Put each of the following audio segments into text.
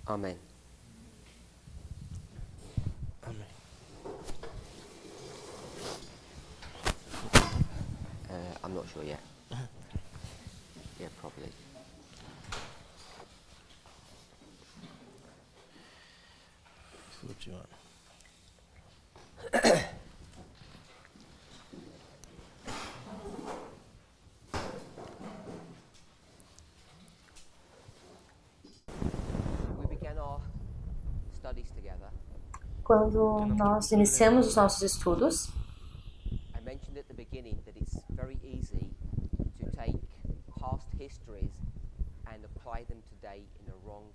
Amen. Amém. I'm not sure yet. Yeah, probably. Funciona. We began our studies together. Quando nós iniciamos os nossos estudos, I mentioned at the beginning that it's very easy to take past histories and apply them today in a wrong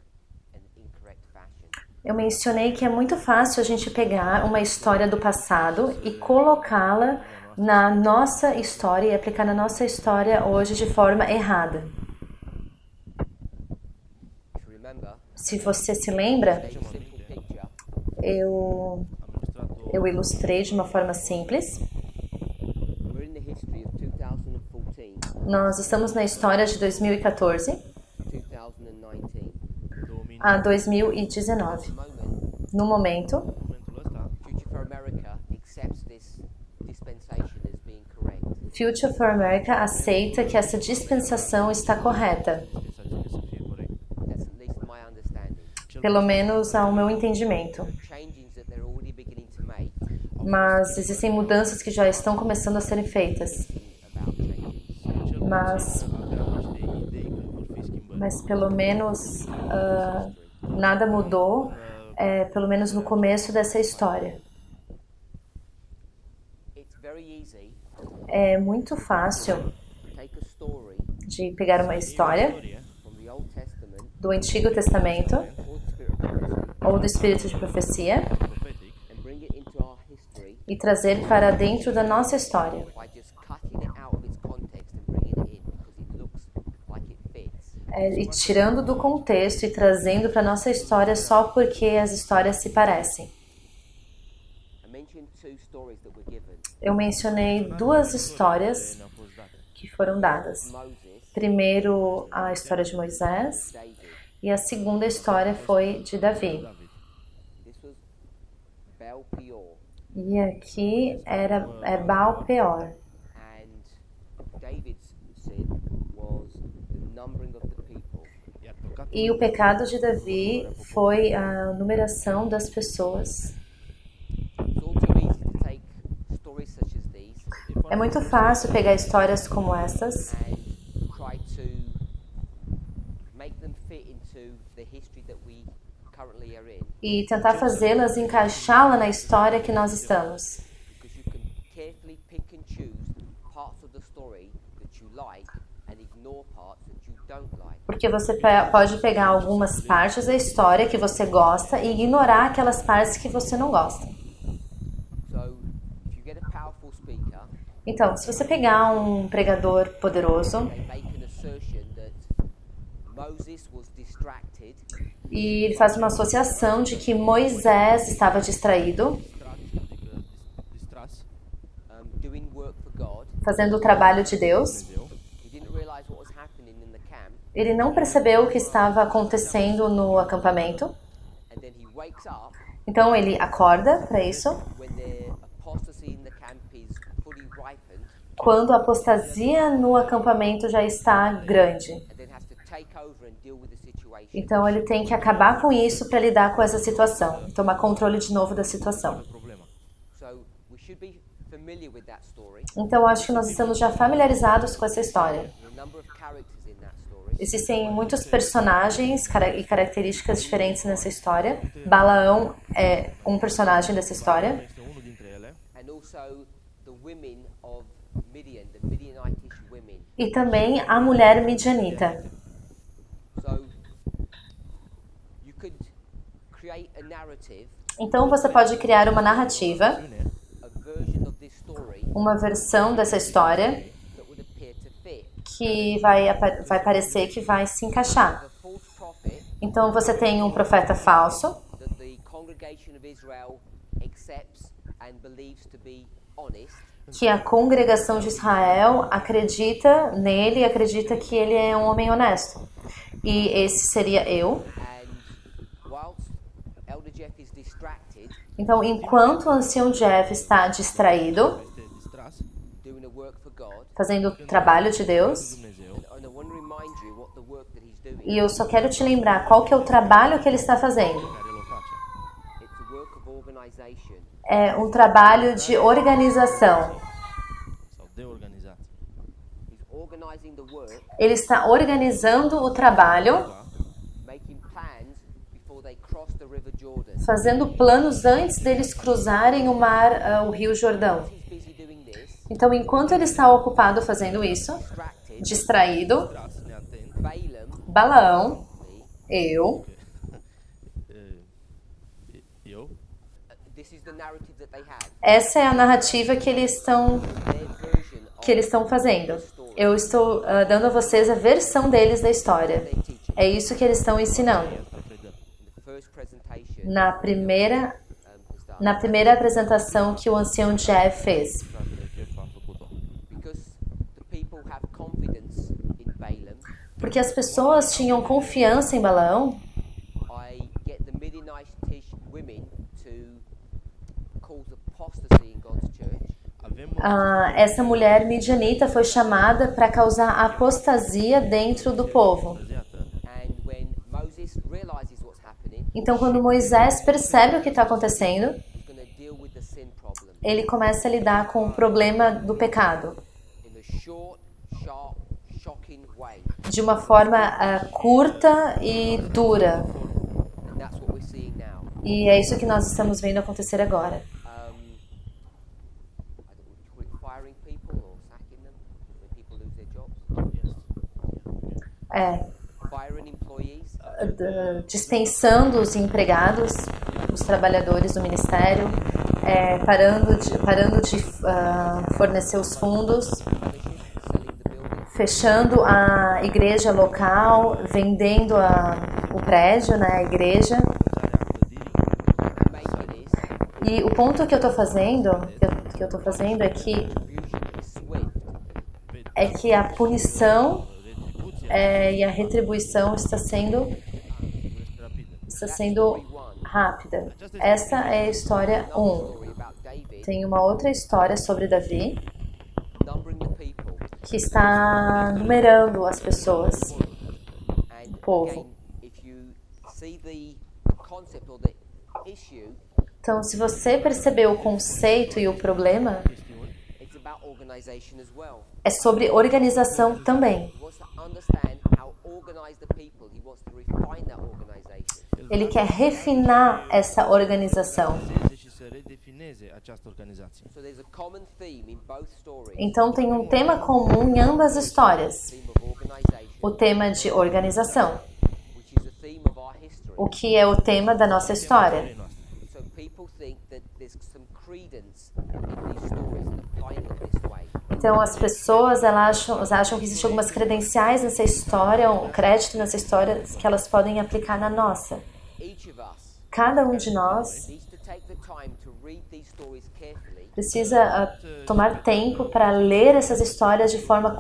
and incorrect fashion. eu mencionei que é muito fácil a gente pegar uma história do passado e colocá-la na nossa história e aplicar na nossa história hoje de forma errada. If you remember, Se você se lembra, a simple picture. eu ilustrei de uma forma simples. We're in the history of 2014 Nós estamos na história de 2014 to 2019. a 2019. At the moment, No momento, Future for America accepts this dispensation as being correct. Future for America aceita que essa dispensação está correta, That's at least my understanding. pelo menos ao meu entendimento. Changes that they're already beginning to make Mas existem mudanças que já estão começando a serem feitas. about changes. Mas pelo menos nada mudou, pelo menos no começo dessa história. It's very easy É muito fácil to take a story de pegar uma história from the Old Testament do Antigo Testamento or the Spirit of Prophecy ou do Espírito de Profecia and bring it into our history e trazer para dentro da nossa história, by just cutting it out of its context and bringing it in because it looks like it fits. e tirando do contexto e trazendo para nossa história só porque as histórias se parecem. I mentioned two stories that were given. Eu mencionei duas histórias que foram dadas. Moses, Primeiro, a história de Moisés, David. e a segunda história foi de Davi. This was Baal Peor, E aqui é Baal Peor. and David's sin was the numbering of the people. E o pecado de Davi foi a numeração das pessoas. It's all too easy to take stories such as these É muito fácil pegar histórias como essas and try to make them fit into the history that we currently are in, e tentar fazê-las encaixá-la na história que nós estamos. because you can carefully pick and choose parts of the story that you like and ignore parts that you don't like. Porque você pode pegar algumas partes da história que você gosta e ignorar aquelas partes que você não gosta. So, if you get a powerful speaker, Então, se você pegar um pregador poderoso they make an assertion that Moses was distracted e ele faz uma associação de que Moisés estava distraído, doing work for God. fazendo o trabalho de Deus. He didn't realize what was happening in the camp, Ele não percebeu o que estava acontecendo no acampamento. and then he wakes up Então ele acorda para isso. when the apostasy in the camp is fully ripened, Quando a apostasia no acampamento já está grande. and then has to take over and deal with the situation. Então ele tem que acabar com isso para lidar com essa situação, tomar controle de novo da situação. So we should be familiar with that story. Então acho que nós estamos já familiarizados com essa história. There are a number of characters in that story. Existem muitos personagens e características diferentes nessa história. Balaão é um personagem dessa história. And also the women of Midian, the Midianitish women. E também a mulher midianita. So you could create a narrative, Então você pode criar uma narrativa, a version of this story uma versão dessa história that would appear to fit. que vai parecer que vai se encaixar. The false prophet Então você tem um profeta falso that the congregation of Israel accepts and believes to be honest, que a congregação de Israel acredita nele e acredita que ele é um homem honesto. E esse seria eu. and Então, enquanto o ancião Jeff está distraído, este distras, doing a work for God, fazendo o trabalho de Deus, Dumnezeu, and I want to remind you what the work that he's doing. e eu só quero te lembrar qual que é o trabalho que ele está fazendo. care lo face. It's a work of organization. É um trabalho de organização. Sau de organizat. He's organizing the work, Ele está organizando o trabalho, making plans before they cross the River Jordan. fazendo planos antes deles cruzarem o mar, o Rio Jordão. He's busy doing this, Então, enquanto ele está ocupado fazendo isso, distracted. distraído, Distras, neatent. Balaam, Balaão, me, eu, Eu, this is the narrative that they have. essa é a narrativa que eles estão Their version of fazendo. Eu estou dando a vocês a versão deles da história. their teaching. É isso que eles estão ensinando. asta predăm. The first presentation Na primeira, has done. na primeira apresentação que o ancião Jeff fez. Fratele Chef a făcut-o. Because the people have confidence in Balaam, Porque as pessoas tinham confiança em Balaão, I get the Midianitish women to cause apostasy in God's church. Avem essa mulher midianita foi chamada para causar apostasia dentro do povo. întârziată. And when Moses realizes what's happening, Então, quando Moisés percebe o que está acontecendo, he's going to deal with the sin problem ele começa a lidar com o problema do pecado in a short, sharp, shocking way. de uma forma curta e dura. And that's what we're seeing now. E é isso que nós estamos vendo acontecer agora. I don't know, would you call it firing people or sacking them when people lose their jobs? Yes. É, Firing employees, dispensando os empregados, os trabalhadores do ministério, parando de fornecer os fundos, fellowship, selling the building. fechando a igreja local, vendendo o prédio, né, a igreja. Țarea clădirii, Making this E o ponto que eu estou fazendo, é que confusion is swift. a punição retribuția e a retribuição está sendo rapidă. rápida. Essa é a história 1. Story about David Tem uma outra história sobre Davi, numbering the people. que está numerando as pessoas. And Povo. again, if you see the concept or the issue, Então, se você perceber o conceito e o problema, Chestiuni, it's about organization as well. é sobre organização também. He wants to understand how organized the people. He wants to refine that organization. Ele quer refinar essa organização. realizeze și să redefineze această organizație. So there's a common theme in both stories. Então, tem um tema comum em ambas histórias: Theme of organization, o tema de organização, which is the theme of our history. o que é o tema da nossa história. Noastre. So people think that there's some credence in these stories and applying them this way. Então, as pessoas elas acham que existem algumas credenciais nessa história, um crédito nessa história que elas podem aplicar na nossa. Each of us Cada um de nós needs to take the time to read these stories carefully precisa tomar tempo para ler essas histórias de forma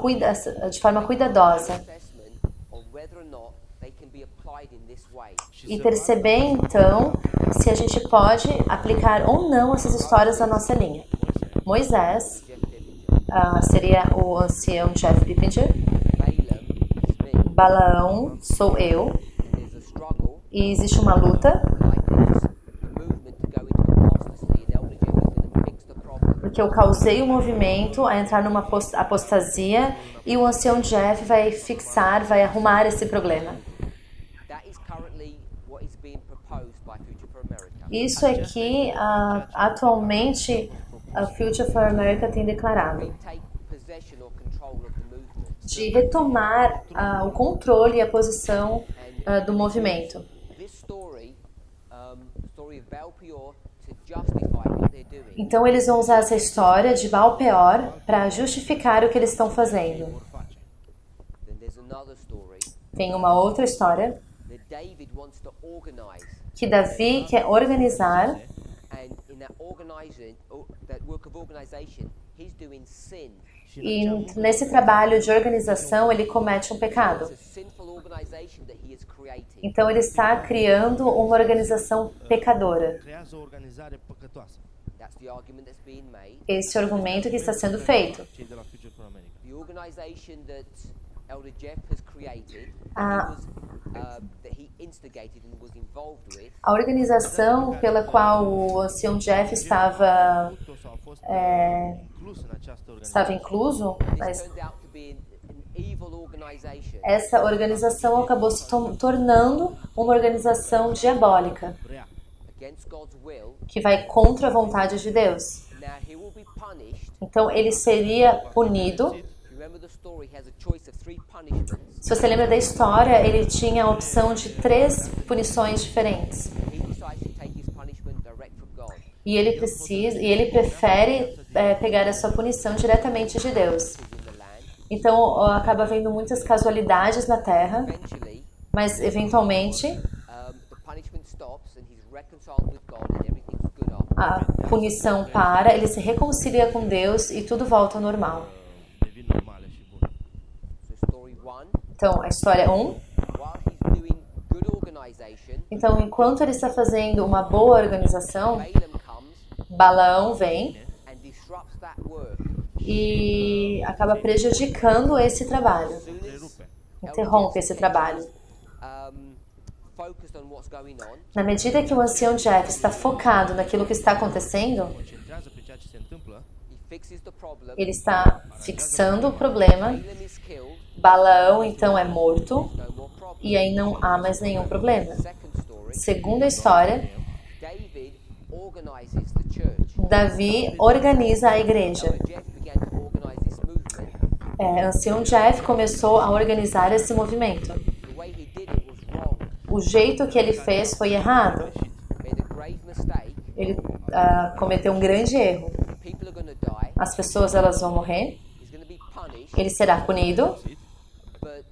cuidadosa assessment on whether or not they can be applied in this way. e perceber então se a gente pode aplicar ou não essas histórias na nossa linha. Moisés Jeff Devinger. seria o ancião Jeff Pippinger, Balaam is me. Balaão sou eu, And there's a struggle e existe uma luta like this, the movement to go into apostasy, and Elder Jeff is going to fix the problem. porque eu causei o movimento a entrar numa apostasia e o ancião Jeff vai arrumar esse problema. That is currently what is being proposed by Future for America. Isso é que atualmente a Future for America tem declarado, We take possession or control of the movement. de retomar o controle e a posição do movimento. This story, the story of Baal Peor, to justify what they're doing. Então eles vão usar essa história de Baal Peor para justificar o que eles estão fazendo. Vor face. Then there's another story Tem uma outra história that David wants to organize, que Davi quer organizar, and in that organizing, that work of organization, he's doing sin. e nesse trabalho de organização ele comete um pecado. It's a sinful organization that he has created. creating. Então ele está criando uma organização pecadora. Creează o organizare păcătoasă. That's the argument that's being made. Esse é o argumento que está sendo feito. Cei de la Future for America. The organization that Elder Jeff has created, Ah. that he instigated and was involved with, A organização pela qual o ancião Jeff estava Sau a fost inclus în această estava organizație. incluso, this mas turned out to be an evil organization essa organização acabou se tornando uma organização diabólica, Rea. against God's will. que vai contra a vontade de Deus. Now he will be punished. Então ele seria punido. If you remember the story, he has a choice of 3 punishments. Se você lembra da história, ele tinha a opção de 3 punições diferentes. He decides to take his punishment direct from God. E ele prefere pegar a sua punição diretamente de Deus. In the land, Então acaba havendo muitas casualidades na terra, eventually, mas eventualmente the punishment stops and he's reconciled with God and everything's good after. a punição para, ele se reconcilia com Deus e tudo volta ao normal. Devin normale și bune. So story 1, Então, a história 1. while he's doing good organization, Então, enquanto ele está fazendo uma boa organização, Balaam comes Balaão vem and disrupts that work. e acaba prejudicando esse trabalho, As soon as Întrerupe. interrompe esse trabalho. Focused on what's going on, Na medida que o ancião Jeff está focado naquilo que está acontecendo, Concentrează pe ceea ce se întâmplă. he fixes the problem. ele está fixando o problema. Balaam is killed, Balaão então é morto no more problem. e aí não há mais nenhum problema. Second story, Segunda história, David organizes the church. Davi organiza a igreja. Elder Jeff began to organize this movement. Ancião Jeff começou a organizar esse movimento. The way he did it was wrong. O jeito que ele fez foi errado. Made a grave mistake. Ele cometeu um grande erro. People are going to die. As pessoas elas vão morrer. He's going to be punished. Ele será punido. But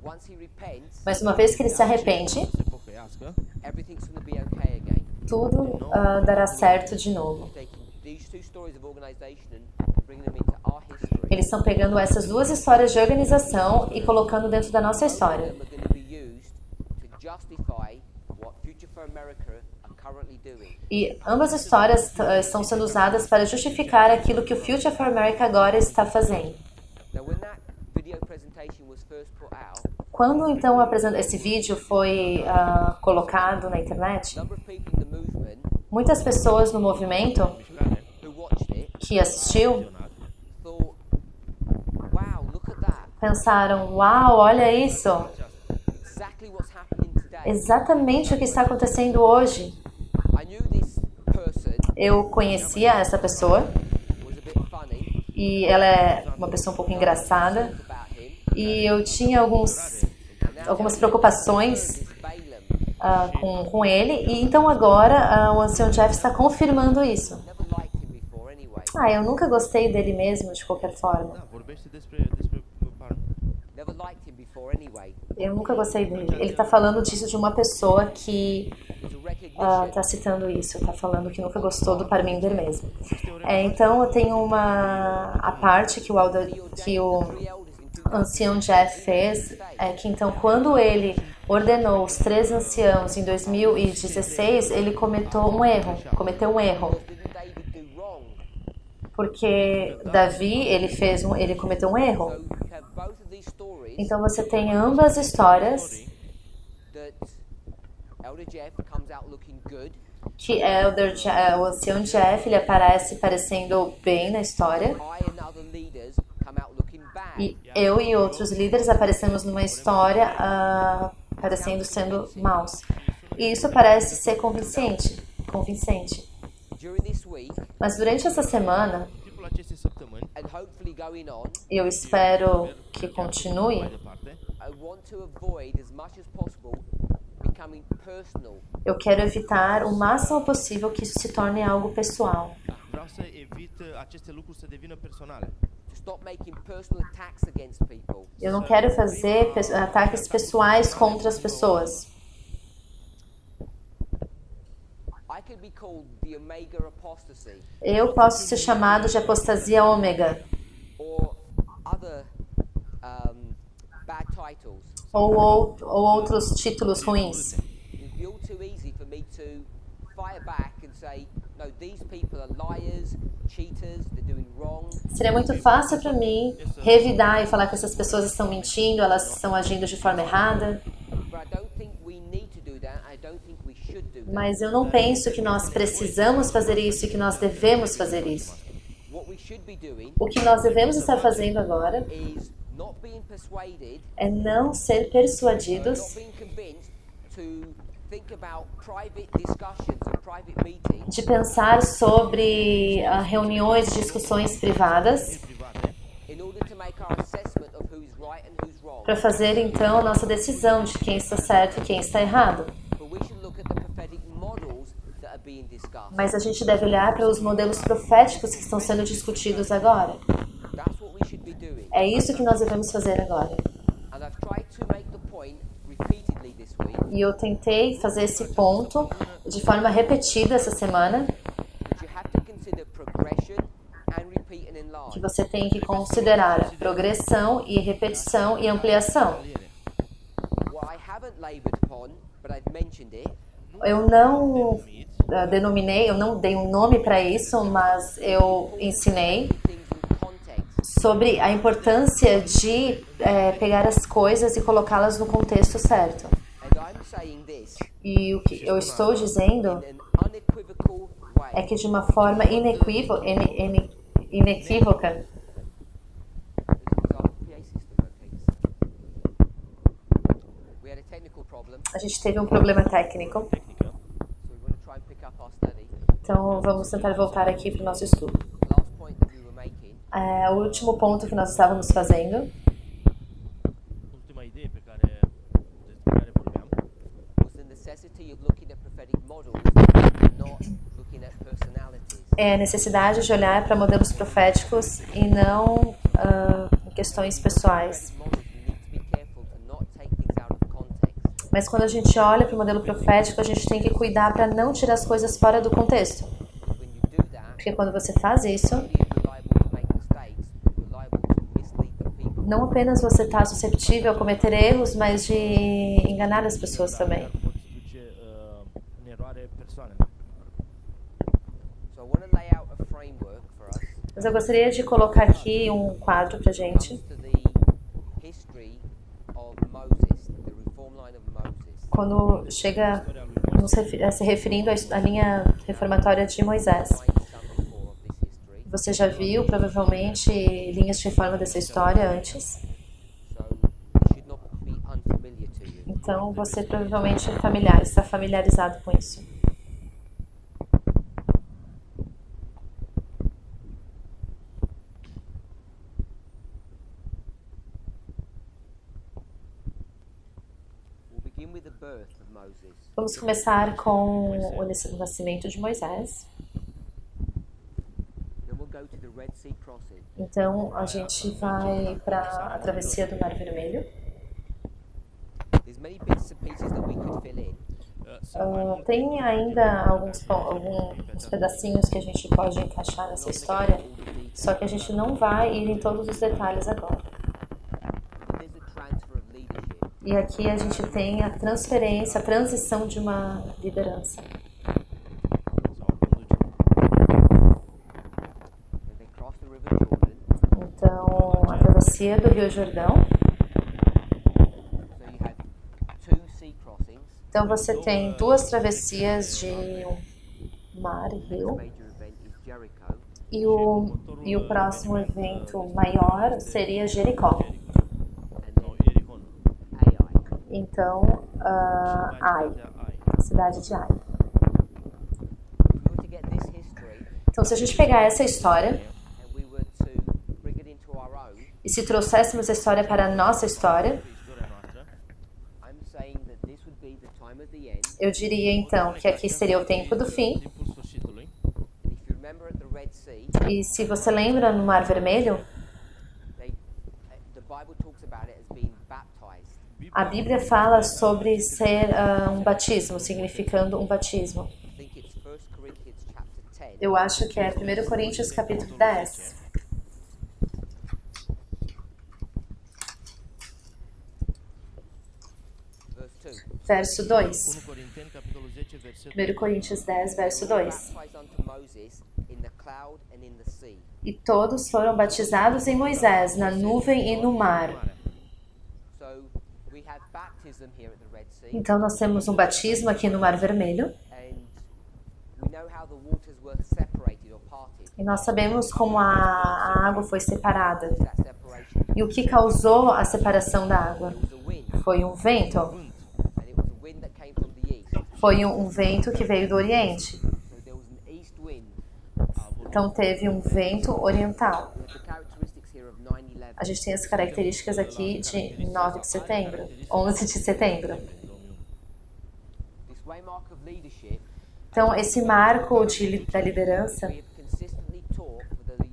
once he repents, Mas uma vez que ele se arrepende, Se pocăiască. everything's going to be okay again. tudo dará certo de novo. Taking these 2 stories of organization and bringing them into our history. Eles estão pegando essas 2 histórias de organização e colocando dentro da nossa história. Them are going to be used to justify what Future for America are currently doing. E ambas as histórias estão sendo usadas para justificar aquilo que o Future for America agora está fazendo. Now, when that video presentation was first put out, Quando então esse vídeo foi colocado na internet, a number of people in the movement muitas pessoas no movimento Mișcare. who watched it que assistiu Vizionat. thought, wow, look at that. pensaram: uau, olha isso! Exactly what's happening today. Exatamente o que está acontecendo hoje. I knew this person Eu conhecia essa pessoa was a bit funny e ela é uma pessoa um pouco engraçada about him. e eu tinha algumas preocupações com ele e então agora o ancião Jeff está confirmando isso. Never liked him before anyway. Eu nunca gostei dele mesmo de qualquer forma. Da, vorbește despre Parm. Never liked him before anyway. Eu nunca gostei dele. Ele está falando disso de uma pessoa que It was a recognition está citando isso, está falando que nunca gostou do Parminder mesmo. Então eu tenho a parte que o 3 elders in ancião Jeff fez é que então quando ele ordenou os 3 anciãos em 2016, ele cometeu um erro. Didn't David do wrong? Porque Davi, ele cometeu um erro. So you have both of these stories Então você tem ambas histórias that Elder Jeff comes out looking good, que o ancião Jeff, ele aparece parecendo bem na história I and other leaders come out looking bad. e eu e outros líderes aparecemos numa história parecendo sendo maus. E isso parece ser convincente. During this week Mas durante essa semana, În timpul acestei săptămâni, and hopefully going on, eu espero que continue, mai departe, I want to avoid as much as possible becoming personal. eu quero evitar o máximo possível que isso se torne algo pessoal. vreau să evit aceste lucruri să devină personale. To stop making personal attacks against people. Eu não quero fazer ataques pessoais contra as pessoas. I could be called the Omega apostasy Eu posso ser chamado de apostasia ômega or other bad titles. ou outros títulos ruins. It'd be all too easy for me to fire back and say, no, these people are liars, cheaters, they're doing wrong. Seria muito fácil para mim revidar e falar que essas pessoas estão mentindo, elas estão agindo de forma errada. But I don't think we need to do that. I don't think we should do that. Mas eu não penso que nós precisamos fazer isso e que nós devemos fazer isso. What we should be doing O que nós devemos estar fazendo agora is not being persuaded, é não ser not persuadidos being convinced to think about private discussions and private meetings de pensar sobre reuniões, discussões privadas in order to make our assessment of who's right and who's wrong. para fazer então a nossa decisão de quem está certo e quem está errado. But we should look at the prophetic models that are being discussed. Mas a gente deve olhar para os modelos proféticos que estão sendo discutidos agora. That's what we should be doing. É isso que nós devemos fazer agora. And I've tried to make the point repeatedly this week E eu tentei fazer esse ponto de forma repetida essa semana, that you have to consider progression and repeat and que enlarge. você tem que considerar a progressão e repetição e ampliação. What I haven't labored upon, but I've mentioned it, Eu não eu não dei um nome para isso, mas eu ensinei things in context. sobre a importância de pegar as coisas e colocá-las no contexto certo. And I'm saying this E o que eu estou dizendo in an unequivocal way. é que de uma forma inequívoca, Is our PA system okay? We had a technical problem, a gente teve um problema técnico, Técnica. so we want to try and pick up our study. então vamos tentar voltar aqui para o nosso estudo. Last point that we were making O último ponto que nós estávamos fazendo Ultima idee pe care vorbeam was the necessity of looking at prophetic models and not looking at personalities. é a necessidade de olhar para modelos proféticos e não questões pessoais. Models, we need to be careful to not take things out of context. Mas quando a gente olha para o modelo profético, a gente tem que cuidar para não tirar as coisas fora do contexto. When you do that, Porque quando você faz isso, not only are you liable to make mistakes, you're liable to mislead the people. não apenas você está susceptível a cometer erros, mas de enganar as pessoas também. poți duce în eroare persoanele. So I want to lay out a framework for us Mas eu gostaria de colocar aqui um quadro para gente, comes to the history of Moses, the reform line of Moses. quando chega se referindo à linha reformatória de Moisés. Find some before of this history. Você já viu, provavelmente, linhas de reforma dessa história antes? So it should not be unfamiliar to you. Então, você provavelmente está familiarizado com isso. We'll begin with the birth of Moses. Vamos começar com o nascimento de Moisés. Then we'll go to the Red Sea crossing. Então, a gente vai para a travessia do Mar Vermelho. There's many bits and pieces that we could fill in. Tem ainda alguns pedacinhos que a gente pode encaixar nessa história, só que a gente não vai ir em todos os detalhes agora. There's a transfer of leadership. E aqui a gente tem a transferência, a transição de uma liderança. Sau conduce. And they cross the River Jordan. Então, a travessia do Rio Jordão. So you have two sea crossings. Então, você tem duas travessias de mar e The rio. major event is Jericho. E o próximo evento maior seria Jericó. And Sau then Ierihon. Ai. Então, Ai, Ai. a cidade de Ai. If we were to get this history Então, se a gente pegar essa história and we were to bring it into our own, e se trouxéssemos a história para a nossa história, Istoria noastră. I'm saying that this would be the time of the end. eu diria então que aqui seria o tempo do fim. Timpul sfârșitului. And if you remember at the Red Sea, E se você lembra no Mar Vermelho, the Bible talks about it as being baptized. a Bíblia fala sobre ser um batismo, significando um batismo. I think it's 1 Corinthians chapter 10. Eu acho que é 1 Coríntios capítulo 10. verso 2. 1 Corinteni, capitolul 10, versetul 1 Coríntios 10, verso 2. Baptized unto Moses in the cloud and in the sea. E todos foram batizados em Moisés, na nuvem e no mar. So we have baptism here at the Red Sea, Então nós temos um batismo aqui no Mar Vermelho. and we know how the waters were separated or parted. E nós sabemos como a água foi separada. That separation. E o que causou a separação da água? It was a wind, Foi um vento. and it was a wind that came from the east. Foi um vento que veio do Oriente. So there was an east wind. Então teve um vento oriental. We have the characteristics here of 9/11. A gente tem as características aqui de 9 de setembro, 11 de setembro. This waymark of leadership Então esse marco da liderança, we have consistently taught for the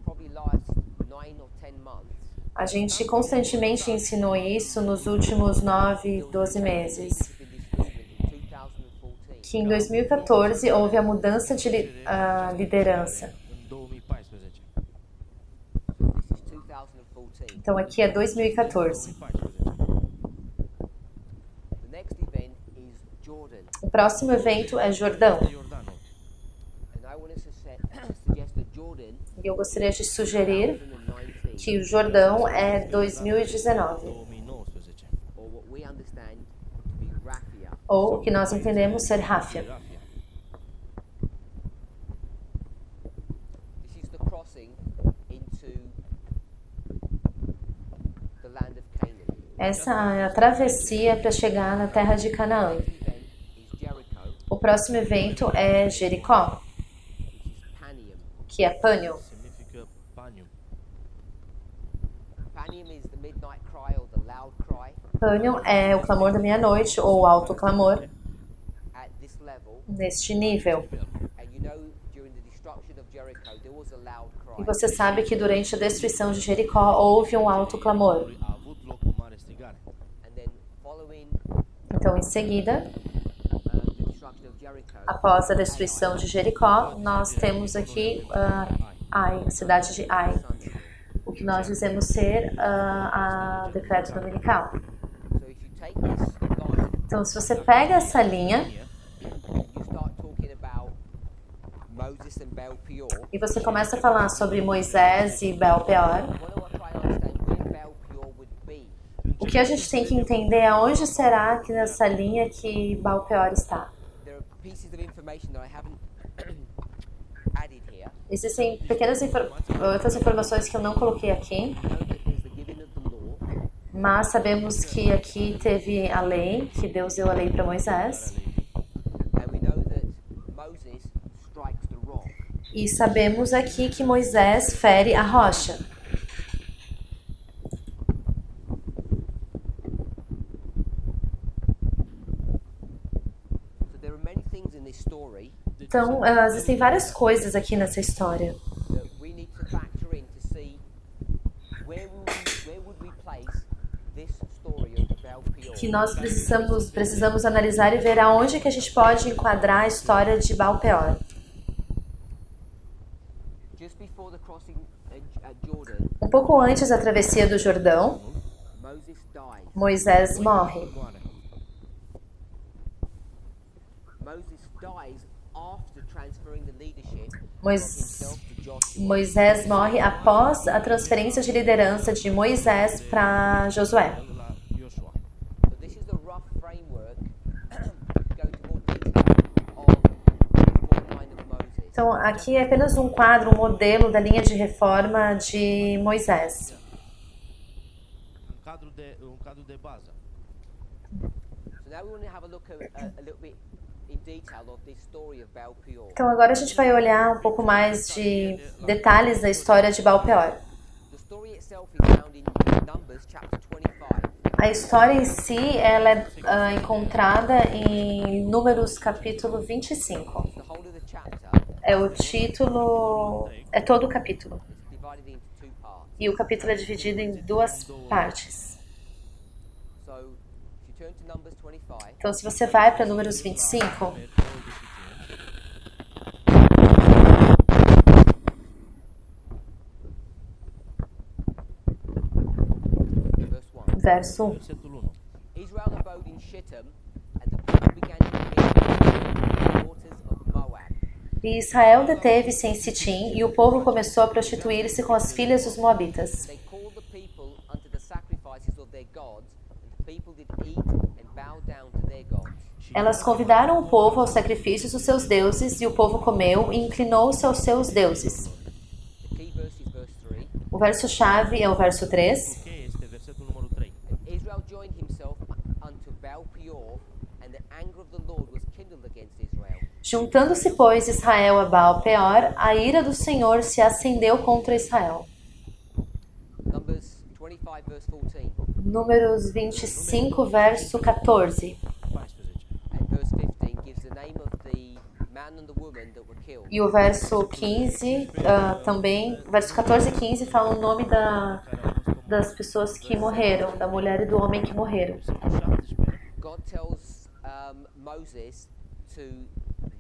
probably last 9 or 10 months. a gente constantemente ensinou isso nos últimos 9, 12 meses. We've been discussing it in 2014. Que em 2014 houve a mudança de liderança. în 2014. This is 2014. Então aqui é 2014. 2014. The next event is Jordan, O próximo evento é Jordão. Iordanul. and I want to suggest that Jordan E eu gostaria de sugerir 2019, que o Jordão é 2019, 2019. or what we understand to be Raphia. ou o que nós entendemos ser Ráfia. Rafia. This is the crossing into the land of Canaan. Essa é a travessia para chegar na terra de Canaã. The event is Jericho, O próximo evento é Jericó, which is Panium. que é Pânion. Significă panium. Panium is the midnight cry or the loud cry. Pânion é o clamor da meia-noite ou o alto clamor At this level, neste nível. and you know during the destruction of Jericho there was a loud E cry. você sabe que durante a destruição de Jericó houve um alto clamor. A avut loc o mare strigare. And then following Então, em seguida, the destruction of Jericho, após a destruição de Jericó, nós temos aqui Ai, a cidade de Ai, Sunday. o que nós dizemos ser a decreto dominical. So if you take this line Então, se você pega essa linha and you start talking about Moses and Baal Peor, e você começa a falar sobre Moisés e Baal-peor, what do I try to understand where Baal Peor would be? o que a gente tem que entender é onde será que nessa linha que Baal-peor está. There are pieces of information that I haven't added here. Existem pequenas outras informações que eu não coloquei aqui, We know that there's the giving of the law, mas sabemos que aqui teve a lei, que Deus deu a lei para Moisés, and we know that Moses strikes the rock. e sabemos aqui que Moisés fere a rocha. So there are many things in this story Então, existem várias coisas aqui nessa história that we need to factor in to see where would we place this story of Baal Peor. que nós precisamos analisar e ver aonde que a gente pode enquadrar a história de Baal-peor. Just before the crossing at Jordan, Um pouco antes da travessia do Jordão, Moses dies. Moisés morre. Moare. Moses dies after transferring the leadership from Mois- himself to Joshua. Moisés morre após a transferência de liderança de Moisés para Josué. La Joshua. So this is the rough framework to go into more detail of the line of Moses. Então, aqui é apenas um quadro, um modelo da linha de reforma de Moisés. Un cadru de bază. So now we want to have a look at a little bit in detail of this story of Baal Peor. Então, agora a gente vai olhar um pouco mais de detalhes da história de Baal-peor. The story itself is found in Numbers chapter 25. A história em si, ela é encontrada em Números capítulo 25. The whole of the chapter É o título, é todo o capítulo. is divided into two parts. E o capítulo é dividido em duas partes. So if you turn to Numbers 25, Então, se você vai para Números 25, verse 1. verso 1. Versetul 1. Israel Shittim, and the people began to marry the daughters of Moab. E Israel deteve-se em Sitim, e o povo começou a prostituir-se com as filhas dos moabitas. They called the people unto the sacrifices of their gods, and the people did eat and bow down to their gods. Elas convidaram o povo aos sacrifícios dos seus deuses, e o povo comeu e inclinou-se aos seus deuses. The key verse is verse 3. O verso-chave é o verso 3. Cheie este versetul numărul 3. And Israel joined himself unto Baal Peor, and the anger of the Lord was kindled against Israel. Juntando-se, pois, Israel a Baal-Peor, a ira do Senhor se acendeu contra Israel. Numbers 25 verse 14. Números 25, verso 14. 14. And verse 15 gives the name of the man and the woman that were killed. E o verso 15 também, verso 14 e 15 falam o nome das pessoas que morreram, da mulher e do homem que morreram. Versetul 17. God tells Moses to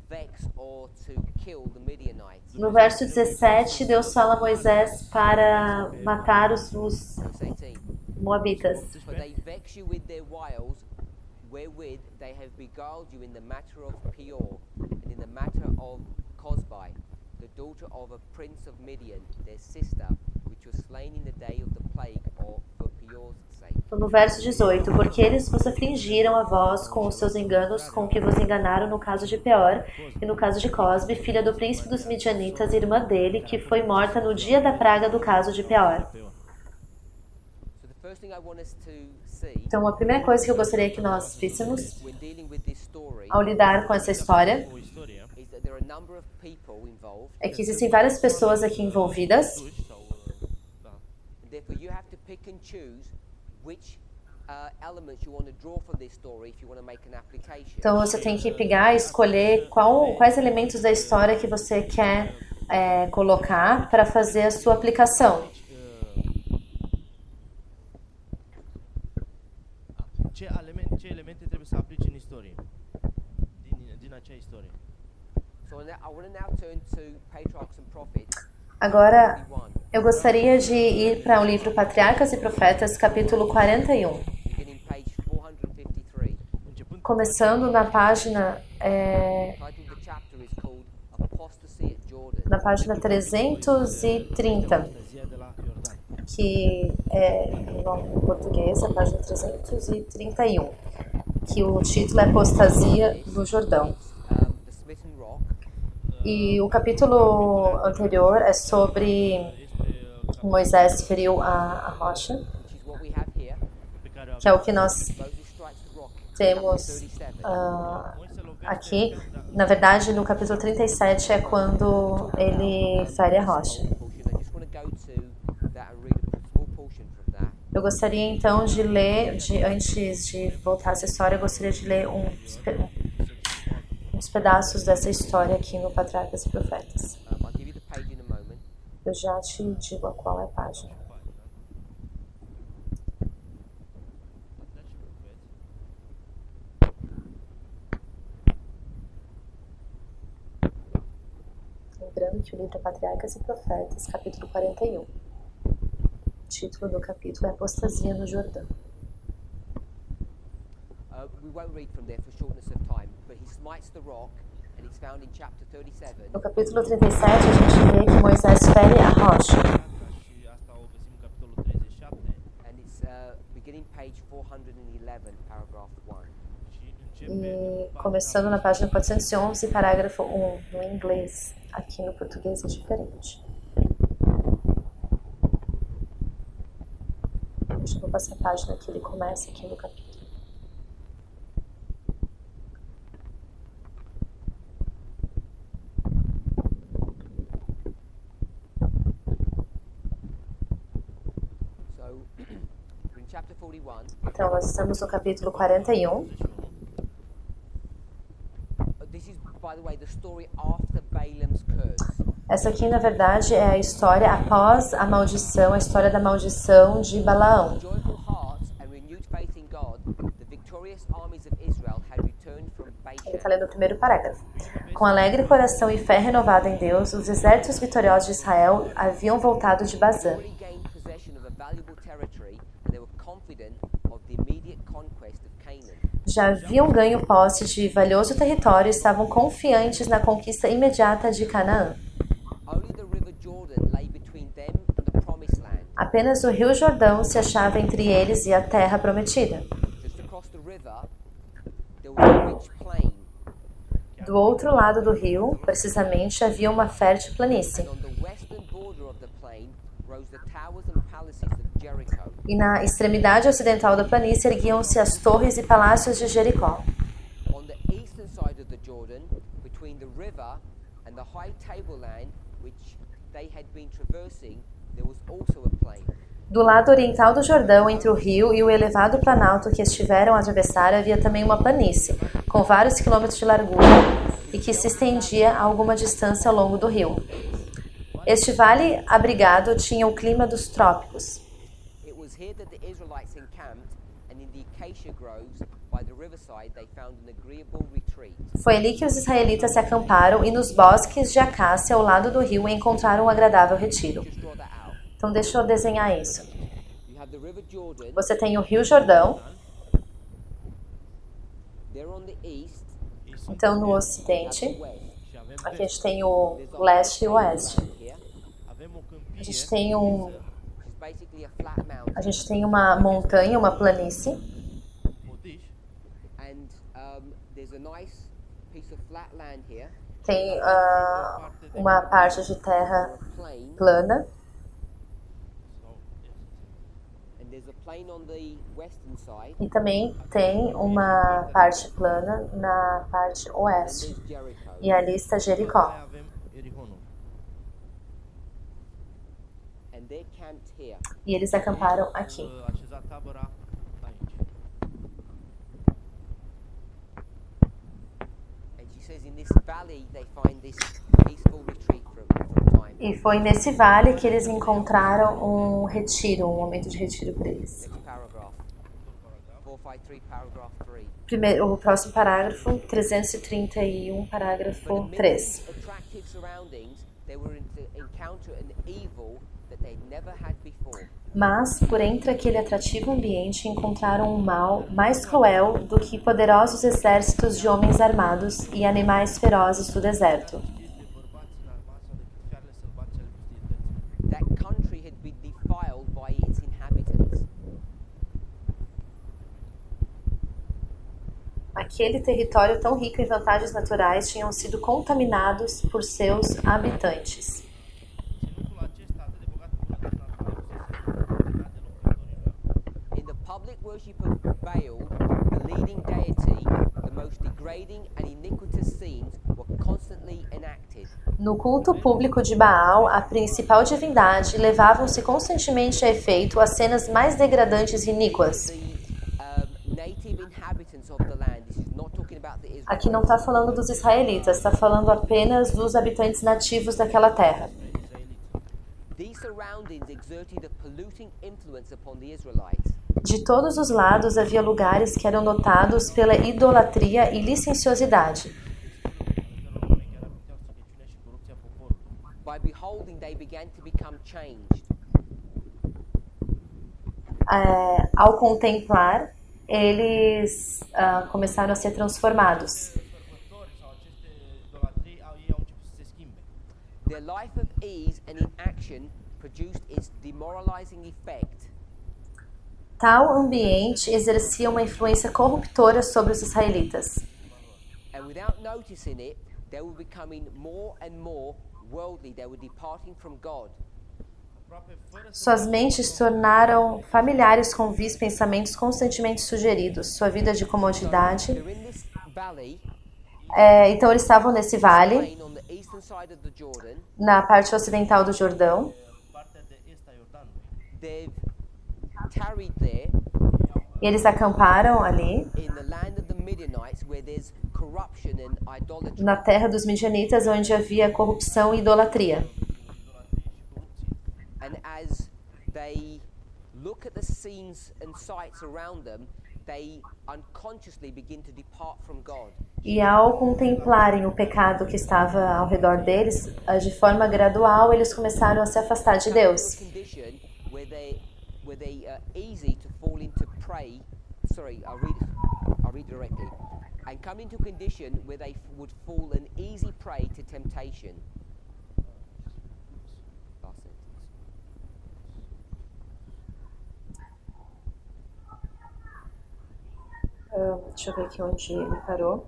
vex or to kill the Midianites. No verso 17, Deus fala a Moisés para matar os Verse 18. moabitas. For they vex you with their wiles, wherewith they have beguiled you in the matter of Peor, and in the matter of Cosbi, the daughter of a prince of Midian, their sister, which was slain in the day of the plague for Peor's sake. No verso 18, porque eles vos afligiram a vós com os seus enganos, com que vos enganaram no caso de Peor e no caso de Cosbe, filha do príncipe dos Midianitas, irmã dele, que foi morta no dia da praga do caso de Peor. So the first thing I want us to see Então, a primeira coisa que eu gostaria que nós víssemos when dealing with this story ao lidar com essa história O istoria. is that there are a number of people involved, é que existem várias pessoas aqui envolvidas, Sau, da. and therefore you have to pick and choose which elements you want to draw from this story if you want to make an application. então você tem que pegar e escolher quais elementos da história que você quer colocar para fazer a sua aplicação. Ce elemente trebuie să aplici în istorie? Din acea istorie. So I want to now turn to Patriarchs and Prophets. Agora, 41, eu gostaria de ir para o livro Patriarcas e Profetas, capítulo 41. beginning page 453. Începând cu Começando na página, The title of the chapter is called Apostasy at Jordan. na página 330, Zia de la Iordan. que é o nome em português, a página 331, que o título é Apostasia no Jordão. The Smitten Rock. E o capítulo anterior é sobre Este Moisés feriu a rocha, Which is what we have here. pe care o que é o que nós Moses strikes the rock. temos Chapter 37. Moise lovește aqui. Na verdade, no capítulo 37 é quando ele fere a rocha. Portion. I just want to go to that and read a small portion from that. Eu gostaria então de ler, antes de voltar a essa história, eu gostaria de ler uns pedaços dessa história aqui no Patriarcas e Profetas. I'll give you the page in a moment. Eu já te digo a qual é a página. Lembrando que o livro é Patriarcas e Profetas, capítulo 41. O título do capítulo é Apostasia no Jordão. We won't read from there for shortness of time, but he smites the rock, and it's found in chapter 37. No capítulo 37, a gente vê que Moisés fere a rocha. Și asta o găsim în capitolul 37 And it's beginning page 411, paragraph 1. și începe E começando na página 411, parágrafo 1, no inglês. Aqui no português é diferente. Deixa eu vou passar a página que ele começa aqui no capítulo. So, we're in chapter 41. Então, nós estamos no capítulo 41. This is, by the way, the story after Balaam's curse. Essa aqui, na verdade, é a história após a maldição, a história da maldição de Balaão. Joyful hearts and renewed faith in God, the victorious armies of Israel had returned from Ele Bashan. está lendo o primeiro parágrafo. Com alegre coração e fé renovada em Deus, os exércitos vitoriosos de Israel haviam voltado de Bazã. Already gained possession of a valuable territory, and they were confident of the immediate conquest of Canaan. já haviam ganho posse de valioso território e estavam confiantes na conquista imediata de Canaã. Only the River Jordan lay between them and the Promised Land. Apenas o Rio Jordão se achava entre eles e a terra prometida. Just across the river, there was a rich plain, Do outro lado do rio, precisamente, havia uma fértil planície. and on the western border of the plain rose the towers and palaces of Jericho. E na extremidade ocidental da planície erguiam-se as torres e palácios de Jericó. On the eastern side of the Jordan, between the river and the high tableland which they had been traversing, there was also a plain. Do lado oriental do Jordão, entre o rio e o elevado planalto que estiveram a atravessar, havia também uma planície, com vários quilômetros de largura, e que se estendia a alguma distância ao longo do rio. Este vale abrigado tinha o clima dos trópicos. It was here that the Israelites encamped, and in the acacia groves by the riverside they found an agreeable retreat. Foi ali que os israelitas se acamparam e nos bosques de acácia ao lado do rio encontraram um agradável retiro. Just draw that out. Então deixa eu desenhar isso. You have the River Jordan Você tem o Rio Jordão, there on the east, então no and ocidente. the west. Aqui a gente tem o leste e o oeste. Here, A gente tem um, which is basically a flat mountain, a gente tem uma montanha, uma planície, and there's a nice piece of flat land here, tem uma parte de terra plain, plana and there's a plain on the western side, e também tem uma parte plana na parte and oeste. there's Jericho. E ali está Jericó. Avem Ierihonul. And they're camped here. E eles acamparam aqui. Așezat tabăra aici. And she says in this valley they find this peaceful retreat for a time. E foi nesse vale que eles encontraram um retiro, um momento de retiro para eles. Next paragraph. 453, paragraph 3. O próximo parágrafo, 331, parágrafo But 3. amidst these attractive surroundings, they were to encounter an evil that they'd never had before. Mas, por entre aquele atrativo ambiente, encontraram um mal mais cruel do que poderosos exércitos de homens armados e animais ferozes do deserto. De bărbați înarmați sau decât fiarele sălbatice ale pustietății. That country had been defiled by its inhabitants. Aquele território tão rico em vantagens naturais tinham sido contaminados por seus habitantes. Ținutul acesta de bogată bunătate naturală fusese contaminat de locuitorii lui. In the public worship of Baal, the leading deity, the most degrading and iniquitous scenes were constantly enacted. No culto público de Baal, a principal divindade, levavam-se constantemente a efeito as cenas mais degradantes e iníquas. The native inhabitants of the land, this is not talking about the Israelites. Aqui não está falando dos israelitas, está falando apenas dos habitantes nativos daquela terra. These surroundings exerted a polluting influence upon the Israelites. De todos os lados havia lugares que eram notados pela idolatria e licenciosidade. Căror nume chiar aminteau slăbiciunea și corupția poporului. By beholding, they began to become changed. Ao contemplar, eles começaram a ser transformados. Sărbători sau aceste idolatrii ei au început să se schimbe. Their life of ease and inaction produced its demoralizing effect. Tal ambiente exercia uma influência corruptora sobre os israelitas. And without noticing it, they were becoming more and more worldly. They were departing from God. Aproape fără să Suas mentes se tornaram familiares com vis pensamentos constantemente sugeridos, sua vida de comodidade. They're in this valley, Então eles estavam nesse vale, plain on the eastern side of the Jordan. na parte ocidental do Jordão. partea de est a Iordanului. They've tarried there E eles acamparam ali, in the land of the Midianites, where there's corruption and idolatry. na terra dos midianitas, onde havia corrupção e idolatria. And as they look at the scenes and sights around them, they unconsciously begin to depart from God. E ao contemplarem o pecado que estava ao redor deles, de forma gradual, eles começaram a se afastar de A Deus. condition where they where they are easy to fall into prey. Sorry, I'll read directly. And come into a condition where they would fall an easy prey to temptation. Last sentence. Deixa eu ver aqui onde ele parou.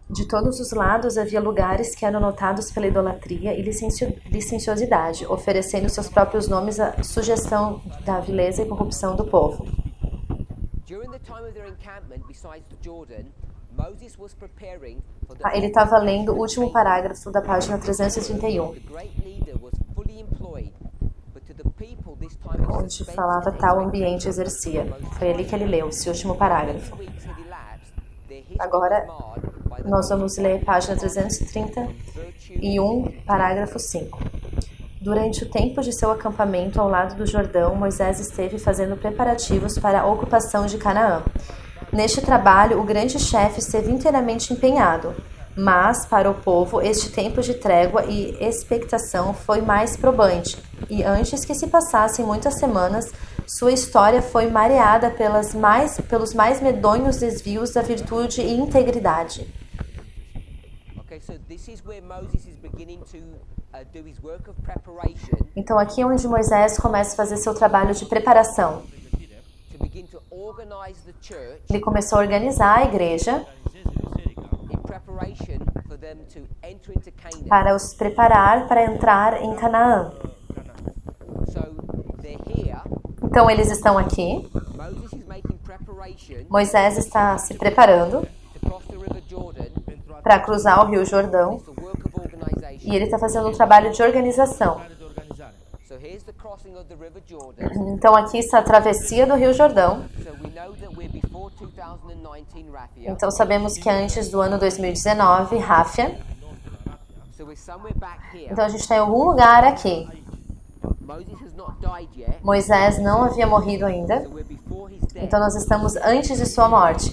De todos os lados havia lugares que eram notados pela idolatria e licenciosidade, oferecendo seus próprios nomes à sugestão da vileza e corrupção do povo. Ele estava lendo o último parágrafo da página 331, onde falava tal ambiente exercia. Foi ali que ele leu esse último parágrafo. Agora, nós vamos ler página 331, parágrafo 5. Durante o tempo de seu acampamento ao lado do Jordão, Moisés esteve fazendo preparativos para a ocupação de Canaã. Neste trabalho, o grande chefe esteve inteiramente empenhado, mas, para o povo, este tempo de trégua e expectação foi mais probante, e antes que se passassem muitas semanas, sua história foi mareada pelos mais medonhos desvios da virtude e integridade. Então aqui é onde Moisés começa a fazer seu trabalho de preparação. Ele começou a organizar a igreja para os preparar para entrar em Canaã. Então eles estão aqui. Moisés está se preparando para cruzar o Rio Jordão e ele está fazendo um trabalho de organização. Então aqui está a travessia do Rio Jordão. Então sabemos que é antes do ano 2019, Ráfia. Então a gente está em algum lugar aqui. Moisés não havia morrido ainda. Então nós estamos antes de sua morte.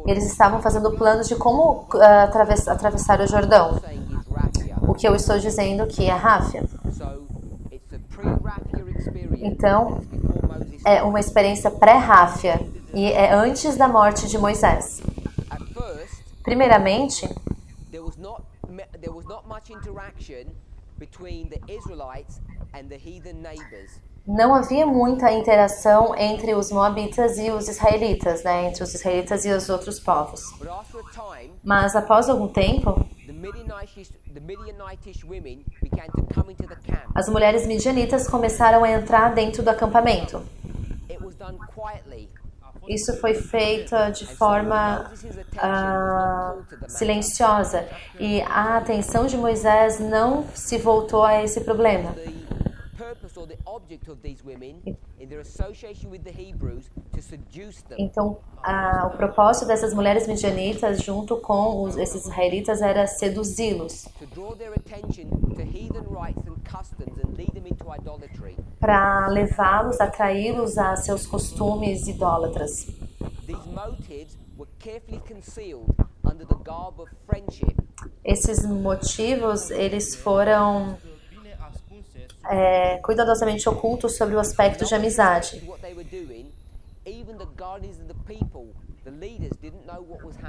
Eles estavam fazendo planos de como atravessar o Jordão. O que eu estou dizendo que é Ráfia. Então, é uma experiência pré-Ráfia e é antes da morte de Moisés. Primeiramente, não havia muita interação entre os moabitas e os israelitas, né? Entre os israelitas e os outros povos. Mas após algum tempo, as mulheres midianitas começaram a entrar dentro do acampamento. Isso foi feito de forma silenciosa e a atenção de Moisés não se voltou a esse problema. Então, o propósito dessas mulheres midianitas junto com esses israelitas era seduzi-los para levá-los, atraí-los a seus costumes idólatras. Esses motivos, eles foram cuidadosamente ocultos sobre o aspecto de amizade.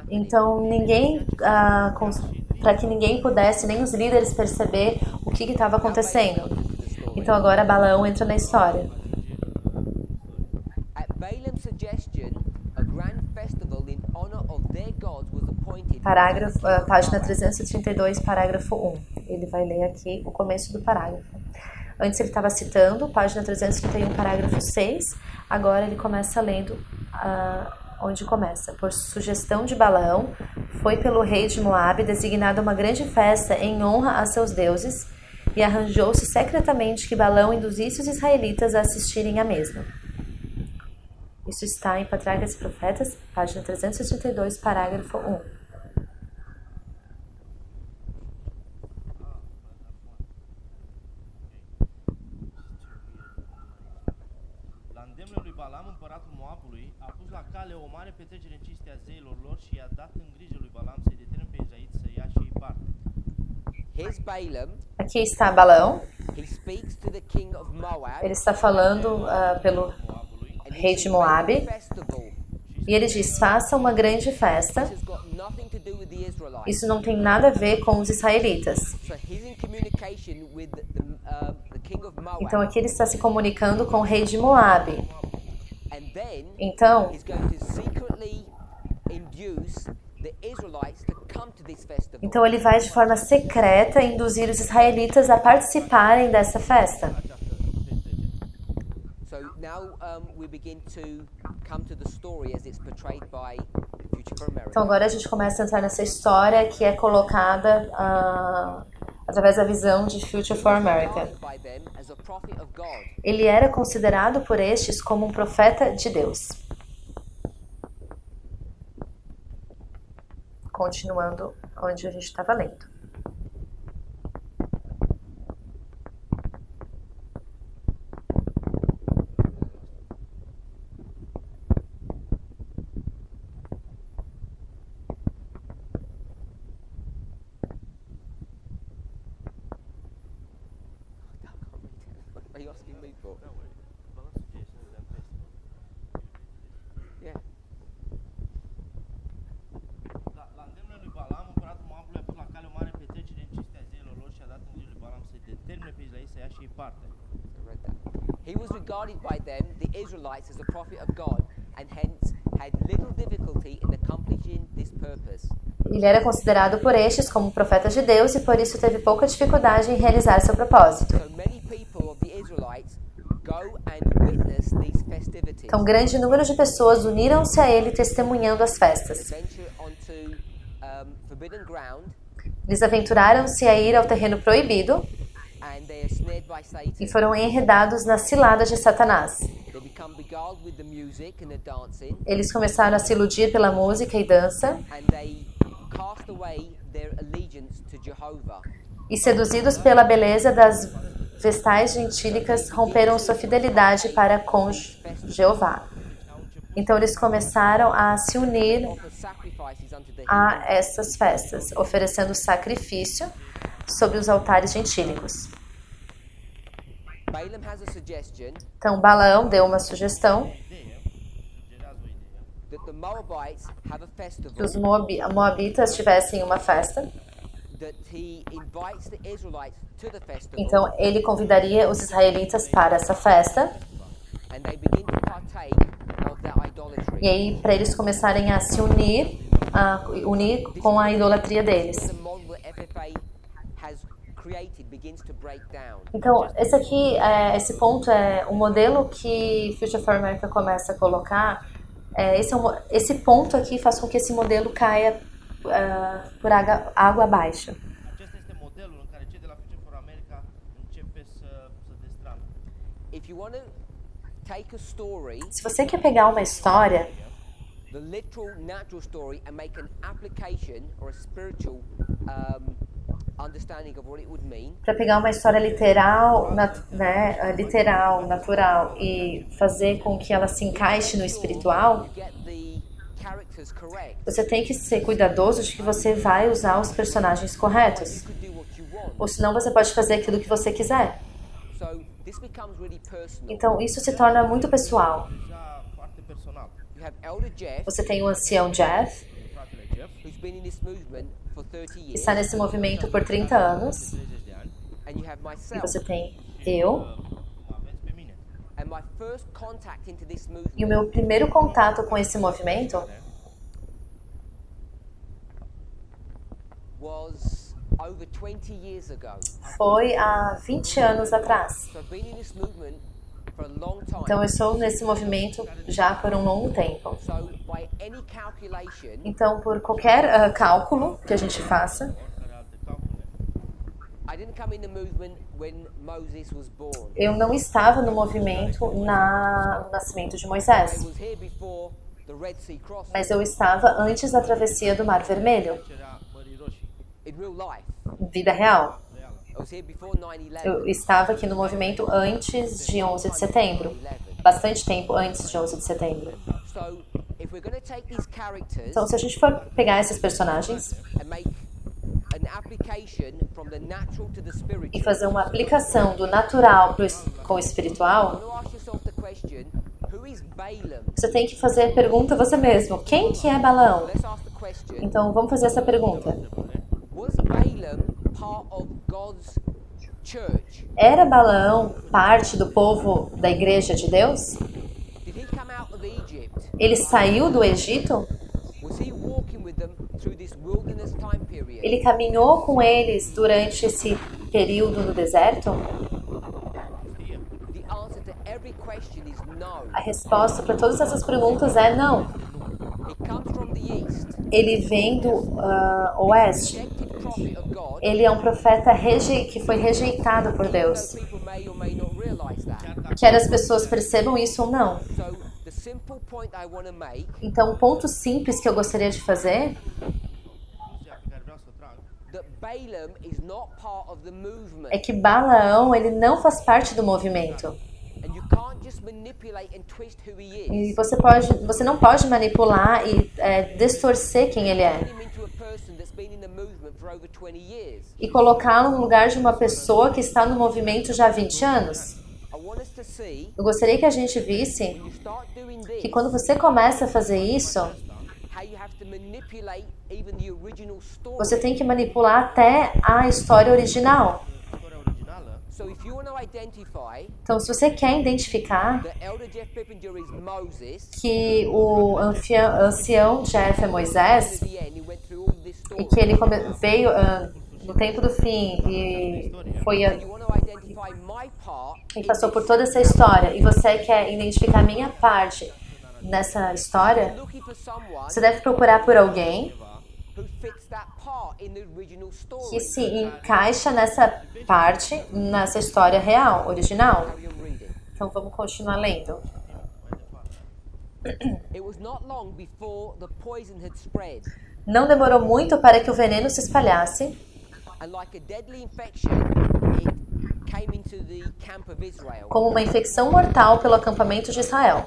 Então, para que ninguém pudesse, nem os líderes, perceber o que estava acontecendo. Então, agora Balaão entra na história. Página 332, parágrafo 1. Ele vai ler aqui o começo do parágrafo. Antes ele estava citando, página 331, parágrafo 6. Agora ele começa lendo onde começa. Por sugestão de Balaão, foi pelo rei de Moabe designada uma grande festa em honra a seus deuses, e arranjou-se secretamente que Balaão induzisse os israelitas a assistirem à mesma. Isso está em Patriarcas e Profetas, página 332, parágrafo 1. Balam, împăratul Moabului, a pus la cale o mare petrecere în cinstea zeilor lor și i-a dat în grijă lui Balam să-i determine pe Israeliți să ia și ei parte. Here's Balaam. Aqui está Balaão. He speaks to the king of Moab. Ele está falando pelo And he rei says, de "Make a Moabe. festival." E ele diz: faça uma grande festa. This has got nothing to do with the Israelites. Isso não tem nada a ver com os israelitas. So he's in communication with the king of Moab. Então aqui ele está se comunicando com o rei de Moabe. And then Então, he's going to secretly induce the Israelites to come to this festival. então ele vai de forma secreta induzir os israelitas a participarem dessa festa. So now we begin to come to the story as it's portrayed by Future for America. Então agora a gente começa a entrar nessa história que é colocada através da visão de Future for America. By them as a prophet of God. Ele era considerado por estes como um profeta de Deus. Continuando onde a gente estava lendo. What are you asking me for? Yeah. La îndemnul lui Balam, împăratul Moabului, a pus la cale o mare petrecere în cinstea zeilor lor și a dat în grijă lui Balam să-i determine pe Israeliți să ia și ei parte. I read that. He was regarded by them, the Israelites, as a prophet of God, and hence had little difficulty in accomplishing this purpose. Ele era considerado por estes como um profeta de Deus e por isso teve pouca dificuldade em realizar seu propósito. So many people of the Israelites go and witness these festivities. Então, grande número de pessoas uniram-se a ele testemunhando as They festas. venture onto forbidden ground, Eles aventuraram-se a ir ao terreno proibido and they are snared by Satan. e foram enredados nas ciladas de Satanás. They become beguiled with the music and the dancing, Eles começaram a se iludir pela música e dança and they cast away their allegiance to Jehovah. e, seduzidos pela beleza das vestais gentílicas, romperam sua fidelidade para com Jeová. Então eles começaram a se unir Offer sacrifices unto the a essas festas, oferecendo sacrifício sobre os altares gentílicos. Balaam has a suggestion Então Balaão deu uma sugestão that the Moabites have a que festival, os moabitas tivessem uma festa. that he invites the Israelites to the festival, Então ele convidaria os israelitas para essa festa. and they begin to partake of their idolatry. E aí para eles começarem a se unir com a idolatria deles. The model that FFA has created begins to break down. Então esse ponto é o modelo que Future for America começa a colocar. Esse ponto aqui faz com que esse modelo caia por água abaixo. Acesta este modelul în care cei de la Future for America începe să destrame. If you want to take a story, Se você quer pegar uma história, the literal natural story, and make an application or a spiritual understanding of what it would mean, para pegar uma história literal, natural e fazer com que ela se encaixe no espiritual, you get the characters correct, você tem que ser cuidadoso de que você vai usar os personagens corretos. you could do what you want. Ou senão você pode fazer aquilo que você quiser. So this becomes really personal. Então isso se torna muito pessoal. Já foarte personal. You have Elder Jeff, Você tem o ancião Jeff, Fratele Jeff, who's been in this movement for 30 que years, está nesse movimento por 30 anos. 30 de ani, and you have E myself. você tem eu. mă aveți pe mine. And my first contact into this movement E o meu primeiro contato com esse movimento was over 20 years ago. foi há 20 anos atrás. So I've been in this movement for a long time. Então eu estou nesse movimento já por um longo tempo. So by any calculation, Então, por qualquer cálculo que a gente faça, Oricare alte calcule. I didn't come in the movement when Moses was born. eu não estava no movimento no nascimento de I Moisés, was here before the Red Sea crossing. mas eu estava antes da travessia do Mar Vermelho, Cerea Mării Roșii, In real life, vida real. reală. I was here before 9/11. Eu estava aqui no movimento antes de 11 de setembro, bastante tempo antes de 11 de setembro. So, if we're going to take these characters Então, se a gente for pegar esses personagens and make an application from the natural to the e spiritual, fazer uma aplicação do natural com o I espiritual, want to ask yourself the question, who is Balaam? você tem que fazer a pergunta você mesmo. Quem que é Balaão? Let's ask the question. Então, vamos fazer essa pergunta. Was Balaam part of God's church? Era Balaão parte do povo da igreja de Deus? Did he come out of Egypt? Ele saiu do Egito? Was he walking with them through this wilderness time period? Ele caminhou com eles durante esse período no deserto? The answer to every question is no. A resposta para todas essas perguntas é não. He comes from the east. Ele vem do oeste. Rejected prophet of God. Ele é um profeta que foi rejeitado por Deus. So people may or may not realize that. Quer as pessoas percebam isso ou não. So the simple point I want to make Então, um ponto simples que eu gostaria de fazer Concluzia pe care vreau să o trag that Balaam is not part of the movement. é que Balaão, ele não faz parte do movimento. And you can't just manipulate and twist who he E is. você não pode manipular e distorcer quem ele é. Turn him into a person that's been in the movement for over 20 years. E colocá-lo no lugar de uma pessoa que está no movimento já há 20 anos. I want us to see Eu gostaria que a gente visse when you start doing que this, quando você começa a fazer isso, how you have to manipulate even the original story. você tem que manipular até a história original. istoria originală. So if you want to identify Então, se você quer identificar that Elder Jeff Pippinger is Moses, que o ancião Jeff é Moisés to the end, he went through all this e story. que ele veio no tempo do fim e You want to identify my part e passou por toda essa história, e você quer identificar a minha parte nessa história, looking for someone você deve procurar por alguém who fits that part in the original story. que se encaixa nessa parte, nessa história real, original. Carry on reading. Então vamos continuar lendo. It was not long before the poison had spread, Não demorou muito para que o veneno se espalhasse, and like a deadly infection, it came into the camp of Israel. como uma infecção mortal pelo acampamento de Israel.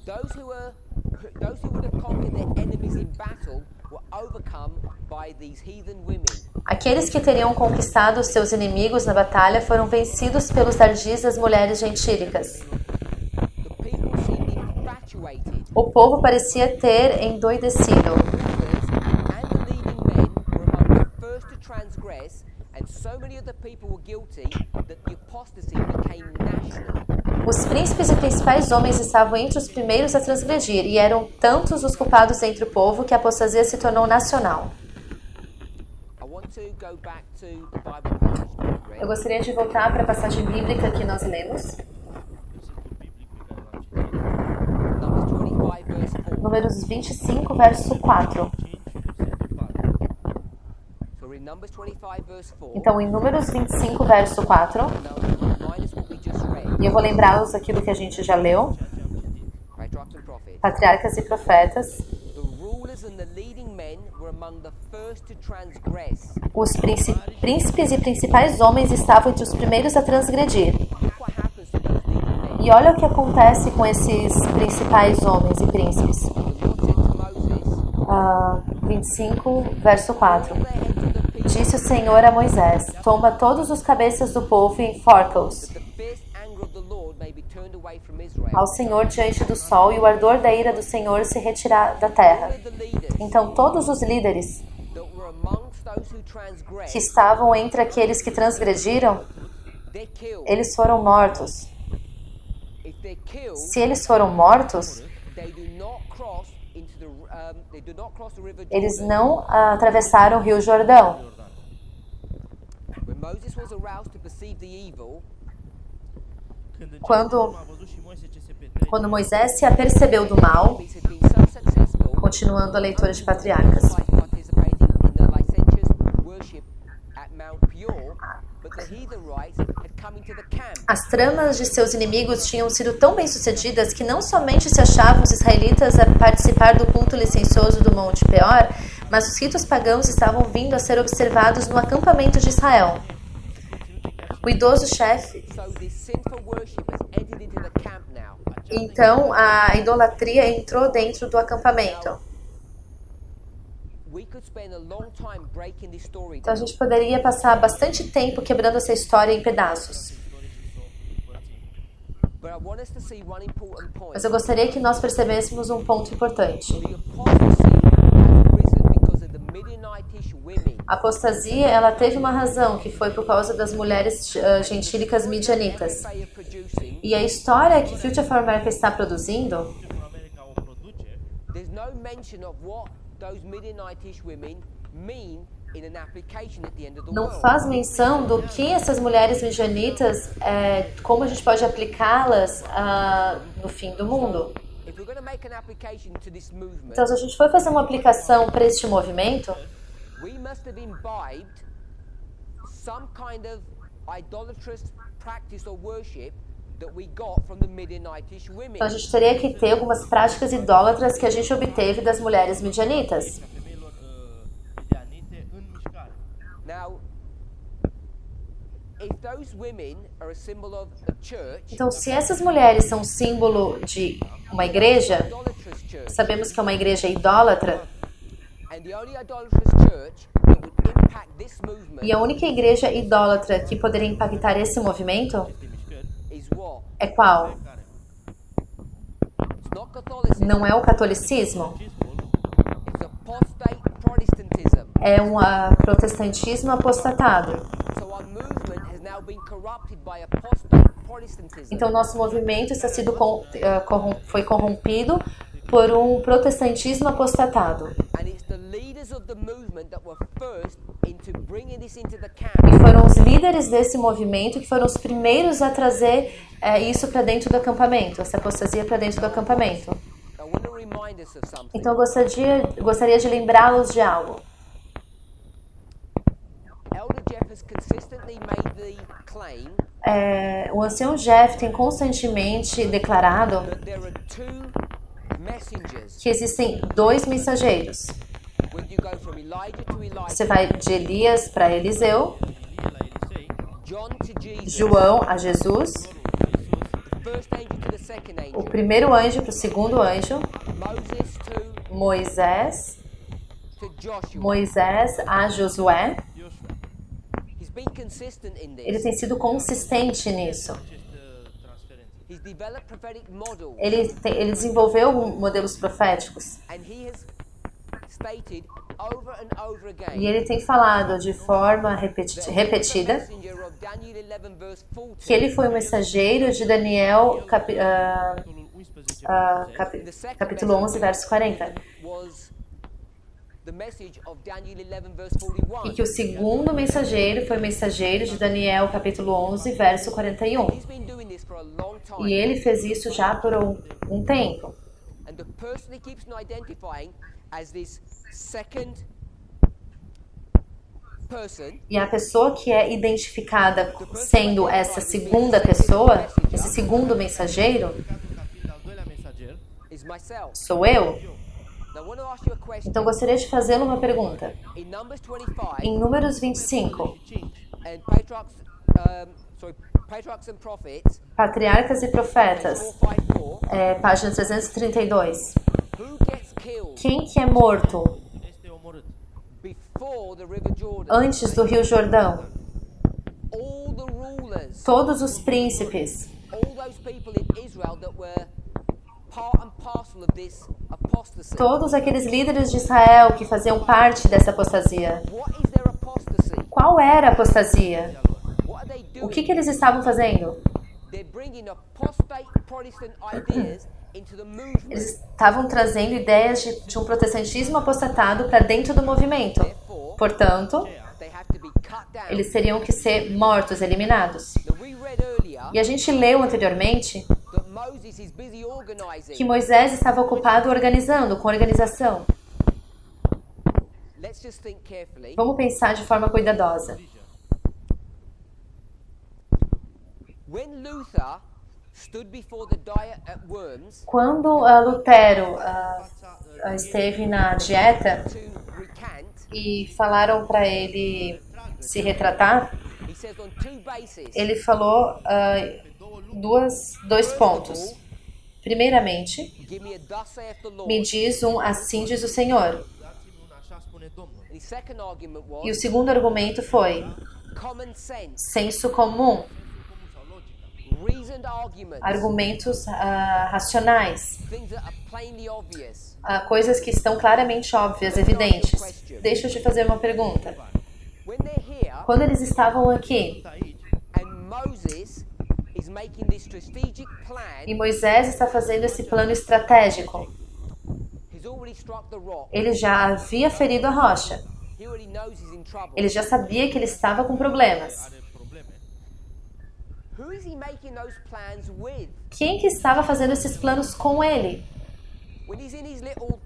Those who would have conquered their enemies in battle were overcome by these heathen women. Aqueles que teriam conquistado seus inimigos na batalha foram vencidos pelos dardis das mulheres gentílicas. The people seemed infatuated. O povo parecia ter endoidecido. Rulers and the leading men were among the first to transgress, and so many of the people were guilty that the apostasy became national. Os príncipes e principais homens estavam entre os primeiros a transgredir, e eram tantos os culpados entre o povo que a apostasia se tornou nacional. I want to go back to the Bible passage that we read. Eu gostaria de voltar para a passagem bíblica que nós lemos, Versetul biblic pe care l-am citit. Numbers 25, verse 4. Números 25, verso 4. 5 versetul 4. So we're in Numbers 25, verse 4. Então, em Números 25, verso 4, Now, remind us what we just read. e eu vou lembrá-los aquilo que a gente já leu, Patriarchs and prophets. Patriarcas e Profetas. The rulers and the leading men were among the first to transgress. Os príncipes e principais homens estavam entre os primeiros a transgredir. Look what happens to those leading men. E olha o que acontece com esses principais homens e príncipes. The Lord said to Moses, 25, verso 4. "Put their heads of the people, Disse o Senhor a Moisés: Toma todos os cabeças do povo e enforca-os that the fierce anger of the Lord may be turned away from Israel." ao Senhor diante do sol, e o ardor da ira do Senhor se retirar da terra. All of the leaders Então todos os líderes that were amongst those who transgressed, que estavam entre aqueles que transgrediram, they're killed. eles foram mortos. If they're killed, Se eles foram mortos, they do not cross the river eles Jordan. não atravessaram o rio Jordão. When Moses was aroused to perceive the evil, Când în Quando- cele din urmă a văzut și Moise ce se petrece, Quando Moisés se apercebeu do mal, these had been so successful, continuando a leitura de Patriarcas, like participating in the licentious worship at Mount Peor, but the heathenites had come into the camp. as tramas de seus inimigos tinham sido tão bem-sucedidas que não somente se achavam os israelitas a participar do culto licencioso do Monte Peor, mas os ritos pagãos estavam vindo a ser observados no acampamento de Israel. O idoso chefe. So this sinful worship has entered into the camp now. Então a idolatria entrou dentro do acampamento. We could spend a long time breaking this story Então a down. gente poderia passar bastante tempo quebrando essa história em pedaços. But I want us to see one important point. Mas eu gostaria que nós percebêssemos um ponto importante. The apostasy has risen because of the Midianitish women. A apostasia, ela teve uma razão, que foi por causa das mulheres gentílicas midianitas. They are producing. E a história que Future for America está produzindo, Pentru America o produce, There's no mention of what those Midianitish women mean in an application at the end of the não world. faz menção do que essas mulheres midianitas, como a gente pode aplicá-las no fim do mundo. If we're going to make an application to this movement, Então, se a gente for fazer uma aplicação para este movimento, we must have imbibed some kind of idolatrous practice or worship that we got from the Midianitish women. então a gente teria que ter algumas práticas idólatras que a gente obteve das mulheres midianitas. femeilor midianite în mișcare. Now, if those women are a symbol of a church, Então, se essas mulheres são símbolo de uma igreja, idolatrous church, sabemos que é uma igreja idólatra, and the only idolatrous church that would impact this movement e a única igreja idólatra que poderia impactar esse movimento Este mișcări, is what? é qual? care It's not Catholicism. Não é o catolicismo, It's apostate Protestantism. é um protestantismo apostatado. So our movement has now been corrupted by apostate Protestantism. Então, nosso movimento está sido foi corrompido por um protestantismo apostatado. And it's the leaders of the movement that were first into bringing this into the E camp. foram os líderes desse movimento que foram os primeiros a trazer isso para dentro do acampamento, essa apostasia para dentro do acampamento. I want to remind us of something. Então, eu gostaria de lembrá-los de algo. Elder Jeff has consistently made the claim O ancião Jeff tem constantemente declarado that there are two messengers. que existem dois mensageiros. When you go from Elijah to Você Elijah, vai de Elias para Eliseu, Ilie la Elisei, John to Jesus, João a Jesus, the first angel to the second o angel, primeiro anjo para o segundo anjo, Moses to Joshua. Moisés a Josué. Ioșua. He's been consistent in Ele this. tem sido consistente nisso. Această transferență. He's developed prophetic models, Ele desenvolveu modelos proféticos. and he has stated over and over again E ele tem falado de forma repetida messenger of Daniel 11 verse 40. que ele foi o mensageiro de Daniel, Capitolul 11, capítulo 11, verso 40. Was the message of Daniel 11 verse E 41. que o segundo mensageiro foi o mensageiro de Daniel, capítulo 11, verso 41. He's been doing this for a long E time, ele fez isso já por um tempo. and the person he keeps on identifying as this second person, E a pessoa que é identificada sendo essa segunda pessoa, esse segundo mensageiro, ca fiind al doilea mesager, is myself. sou eu. Now I want to ask you a question. Então gostaria de fazê-lo uma pergunta. In Numbers 25 Em Números 25, 5, and Patriarchs and Prophets, Patriarcas e Profetas, 454, página 332. who gets killed Quem que é morto este omorât. before the River Jordan? antes do Rio Jordão? All the rulers, Todos os príncipes, all those people in Israel that were part and parcel of this apostasy. todos aqueles líderes de Israel que faziam parte dessa apostasia. What is their apostasy? Qual era a apostasia? What are they O doing? que eles estavam fazendo? They're bringing apostate Protestant ideas into the movement. Eles estavam trazendo ideias de um protestantismo apostatado para dentro do movimento. Therefore, Portanto, they have to be cut down. eles teriam que ser mortos, eliminados. Now, we read earlier E a gente leu anteriormente that Moses is busy organizing. que Moisés estava ocupado organizando, com organização. Let's just think carefully. Vamos pensar de forma cuidadosa. When Luther stood before the diet at Worms Quando Lutero esteve na dieta to recant, e falaram para ele se retratar, he says on two bases. Ele falou dois pontos. Primeiramente, Give me a thus saith the Lord. me diz assim diz o Senhor. dați-mi un așa spune Domnul. And his second argument E o was segundo argumento foi common sense, senso comum, reasoned arguments, argumentos racionais, things that are plainly obvious. coisas que estão claramente óbvias, evidentes. Deixa eu te fazer uma pergunta. When they're here Quando eles estavam aqui and Moses is making this strategic plan, e Moisés está fazendo esse plano estratégico, he's already struck the rock. ele já havia ferido a rocha. He already knows he's in trouble. Ele já sabia que ele estava com problemas. Are probleme. Who is he making those plans with? Quem que estava fazendo esses planos com ele? When he's in his little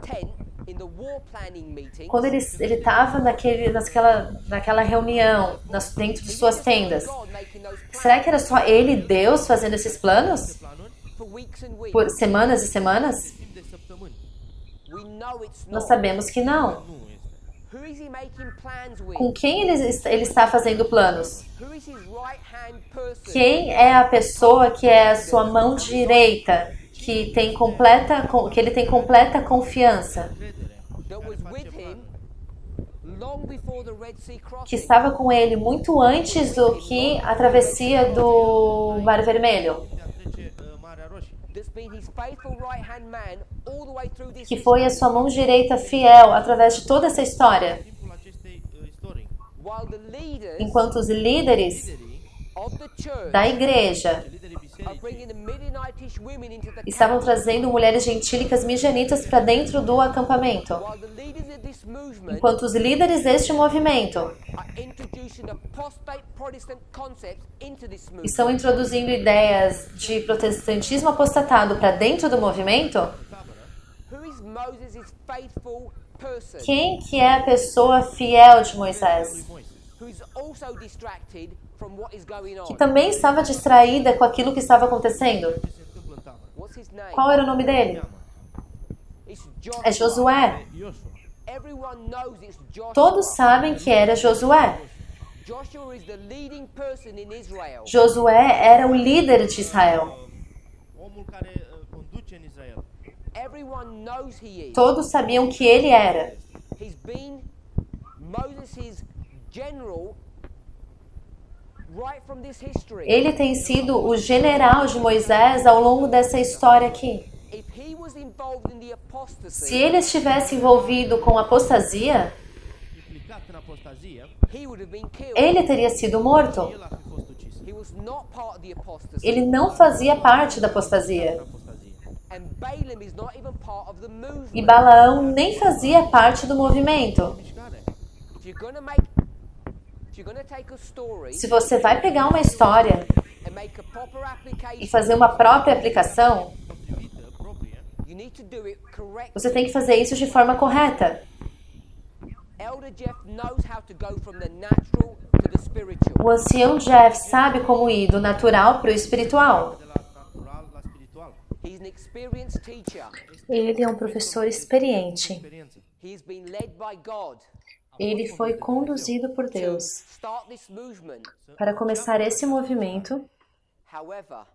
tent in the war planning meeting, Quando ele estava naquela reunião, dentro de suas tendas, God making those plans será que era só ele, Deus, fazendo esses planos? Planuri for weeks and weeks. Por semanas e semanas? timp de săptămâni. We know it's Nós not. sabemos que não. Nu este. Who is he making plans with? Com quem ele está fazendo planos? Who is his right-hand person? Quem é a pessoa que é a sua mão direita, que ele tem completa confiança, That was with him long before the Red Sea que crossing. estava com ele muito antes do que a travessia do Mar Vermelho, De a trece Marea Roșie. That's been his faithful right-hand man all the way through this que foi a sua mão direita fiel através de toda essa história, În timpul acestei istorii. while the leaders enquanto os líderes Liderii, of the church da igreja liderii are bisericii, bringing the Midianitish women into the estavam camp, trazendo mulheres gentílicas midianitas para dentro do acampamento, while the leaders of this movement enquanto os líderes deste movimento are introducing apostate Protestant concepts into this movement. estão introduzindo ideias de protestantismo apostatado para dentro do movimento. Who is Moses' faithful person? Quem que é a pessoa fiel de Moisés, Moise. Who is also distracted from what is going que on? também estava distraída com aquilo que estava acontecendo? Ce se întâmplă în tabără? What's his name? Qual era o nome dele? It's Joshua. É Josué. Ioșua. Everyone knows it's Joshua. Todos sabem que era Josué. Joshua is the leading person in Israel. Josué era o líder de Israel. Omul care conduce în Israel. Everyone knows he is. Todos sabiam que ele era. He's been Moses' general right from this history. Ele tem sido o general de Moisés ao longo dessa história aqui. If he was involved in the Se apostasy, ele estivesse envolvido com apostasia, Implicat în apostazie, he would have been killed. ele teria sido morto. el ar fi fost ucis. He was not part of the apostasy. Ele não fazia parte da apostasia. Apostazie. And Balaam is not even part of the E movement. Balaão nem fazia parte do movimento. Mișcare. If you're gonna take a story Se você vai pegar uma história and make a proper e application, fazer uma própria aplicação, Potrivită, proprie, you need to do it correctly. você tem que fazer isso de forma correta. Elder Jeff knows how to go from the natural to the spiritual. O ancião Jeff sabe como ir do natural para o espiritual. de la natural la spiritual. He's an experienced teacher. Ele é um professor experiente. Experiență. He's been led by God Ele foi conduzido por to Deus start this movement. para começar esse movimento. However,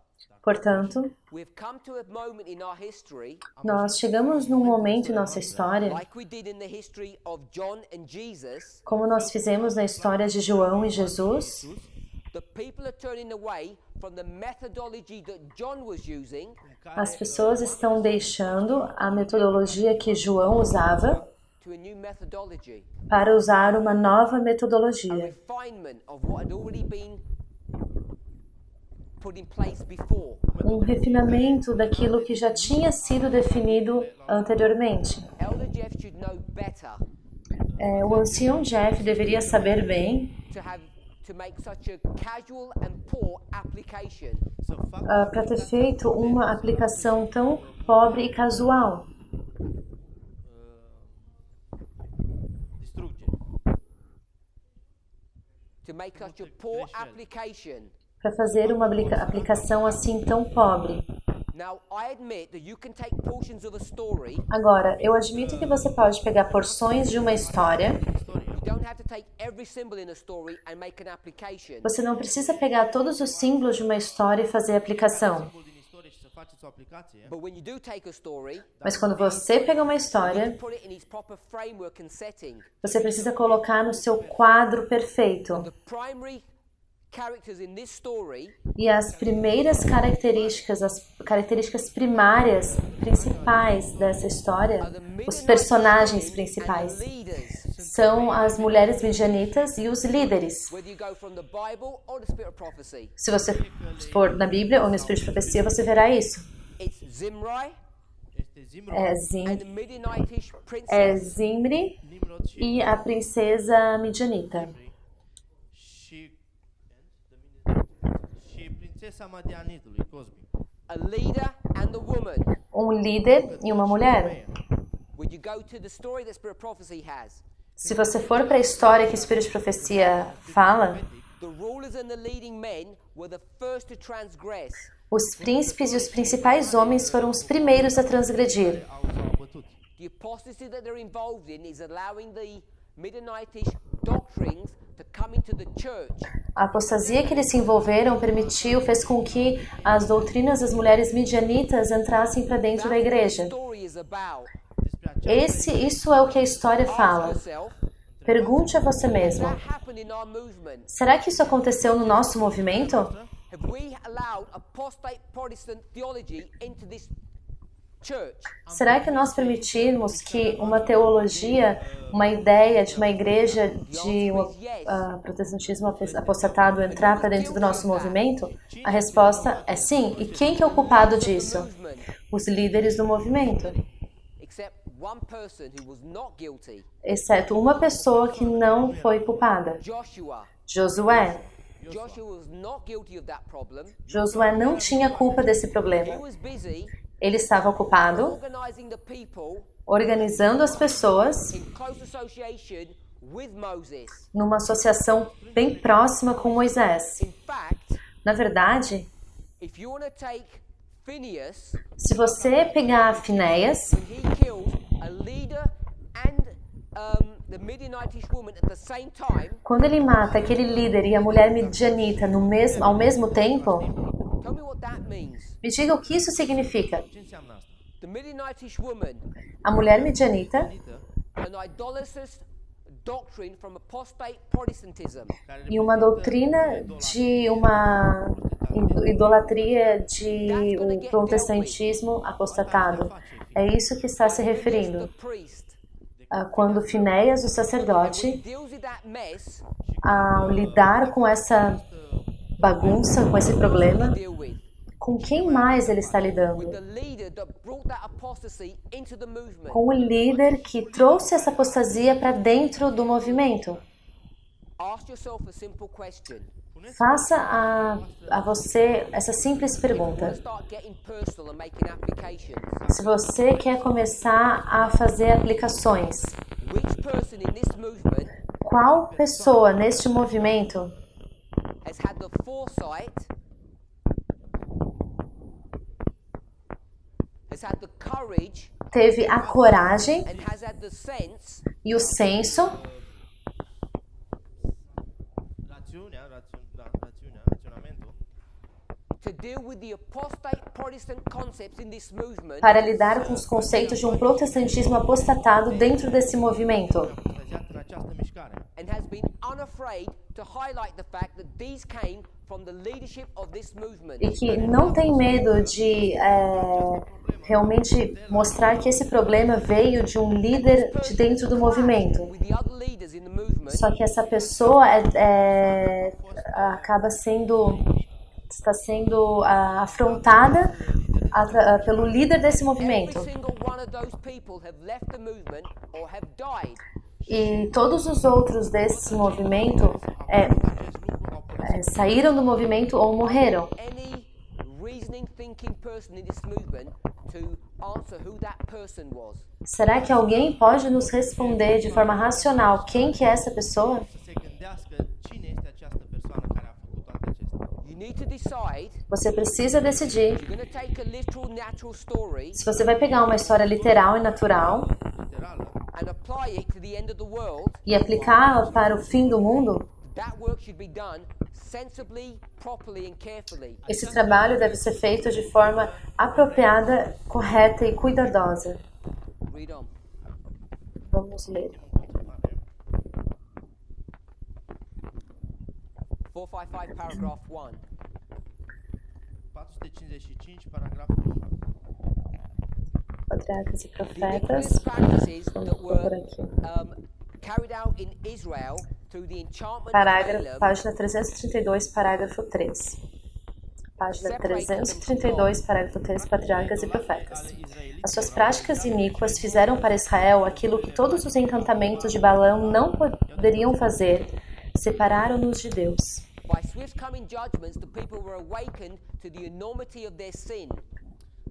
Portanto, we've come to a moment in our history, nós chegamos num momento em nossa história, like we did in the history of John and Jesus, como nós fizemos na história de João e Jesus, the people are turning away from the methodology that John was using as pessoas estão deixando a metodologia que João usava to a new methodology, para usar uma nova a metodologia, refinement of what had already been put in place before. um refinamento daquilo que já tinha sido definido anteriormente. Elder Jeff should know better O ancião Jeff deveria saber bem to make such a casual and poor application. Să fac para ter feito uma aplicação tão pobre e casual, distrugere. To make such a poor application. para fazer uma aplicação assim tão pobre. Now, I admit that you can take portions of a story. Agora, eu admito que você pode pegar porções de uma história, You don't have to take every symbol in a story and make an application. Você não precisa pegar todos os símbolos de uma história e fazer aplicação. Simbol din istorie și să faceți o aplicație. But when you do take a story, Mas quando você pega uma história, put it in its proper framework and setting. você precisa colocar no seu quadro perfeito. The primary characters in this story E as primeiras características, as características primárias, principais dessa história, os personagens and principais, the leaders. são as mulheres midianitas e os líderes. Whether you go from the Bible or the Spirit of Prophecy. Se você for na Bíblia ou no Espírito de Profecia, você verá isso. It's Zimri Este Zimrod, and the Midianitish É princess. Zimri Nimrod e a princesa midianita. și prințesa Madianitului, Cosbi. A leader and a woman. Líder e uma mulher. When you go to the story that Spirit of Prophecy has, Se você for para a história que o Espírito de Profecia fala, the rulers and the leading men were the first to transgress. os príncipes e os principais homens foram os primeiros a transgredir. Au bătut. The apostasy that they're involved in is allowing the Midianitish doctrines to come into the church. A apostasia que eles se envolveram fez com que as doutrinas das mulheres midianitas entrassem para dentro da That's what the igreja. story is about. Despre aceasta Isso é o que a história Ask fala. yourself, Pergunte a você has mesmo: that happened in our movement? será que isso aconteceu no nosso movimento? Have we allowed apostate Protestant theology into this church? Será que nós permitimos que uma teologia, uma ideia de uma igreja de protestantismo apostatado entrar para dentro do nosso movimento? A resposta é sim. E quem que é o culpado disso? Movement, Os líderes do movimento, except one person who was not guilty, exceto uma pessoa que não foi culpada, Joshua. Josué. Joshua was not guilty of that problem. Josué não tinha culpa desse He problema. was busy Ele estava ocupado organizing the people organizando as pessoas in close association with Moses. numa associação bem próxima com Moisés. In fact, Na verdade, if you want to take Phineas, se você pegar Finéias, when he kills a leader and the Midianitish woman at the same time, quando ele mata aquele líder e a mulher midianita ao mesmo tempo, tell me what that means. me diga o que isso significa. ce înseamnă asta? The Midianitish woman, A mulher midianita, an idolatrous doctrine from apostate Protestantism. e uma doutrina de uma idolatria de um protestantismo apostatado. É isso que está se referindo. The priest Quando Finéias, o sacerdote, deals with that mess, ao lidar com essa bagunça, com esse problema, deal with com quem mais ele está lidando? the leader that brought that apostasy into the movement. Com o líder que trouxe essa apostasia para dentro do movimento. Ask yourself a simple question. Faça a você essa simples pergunta. Start getting personal and making applications. Se você quer começar a fazer aplicações, Which person in this movement qual pessoa neste movimento has had the foresight, has had the courage, teve a coragem and has had the sense e o senso raționamentul to deal with the apostate Protestant concepts in this movement para lidar com os conceitos de um protestantismo apostatado dentro desse movimento? apostatiat în această mișcare and has been unafraid to highlight the fact that these came from the leadership of this movement. E que não tem medo de realmente mostrar que esse problema veio de um líder de dentro do movimento. With the other leaders in the movement, Só que essa pessoa acaba está sendo afrontada pelo líder desse every movimento. single one of those people have left the movement or have died. E todos os outros desse movimento saíram do movimento ou morreram. Any reasoning, thinking person in this movement to answer who that person was. Será que alguém pode nos responder de forma racional quem que é essa pessoa? să se gândească cine este această persoană care a făcut toate acestea. You need to decide Você precisa decidir if you're going to take a literal, natural story se você vai pegar uma história literal e natural Literală, and apply it to the end of the world, e aplicá-la para o fim do mundo, that work should be done sensibly, properly and carefully. esse trabalho deve ser feito de forma apropriada, correta e cuidadosa. Read on. Vamos ler. 455 paragraph 1. 455, paragraful 1. Patriarcas e The Profetas. religious practices Vamos that were por aqui. carried out in Israel through the enchantment of Parágrafo, Balaam página 332, parágrafo 3. Página 332, parágrafo 3, Patriarcas e Profetas. As suas práticas iníquas fizeram para Israel aquilo que todos os encantamentos de Balaão não poderiam fazer. Separaram-nos de Deus. by swift coming judgments the people were awakened to the enormity of their sin.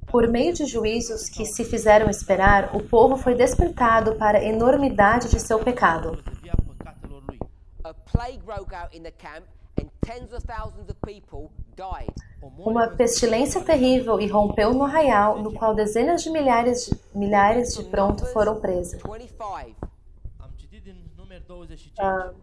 Por meio de juízos que se fizeram esperar, o povo foi despertado para a enormidade de seu pecado. via păcatelor lui. A plague broke out in the camp and tens of thousands of people died. Uma pestilência terrível irrompeu no arraial, no qual dezenas de milhares de pronto foram presas. 25. Am citit din Numeri 25.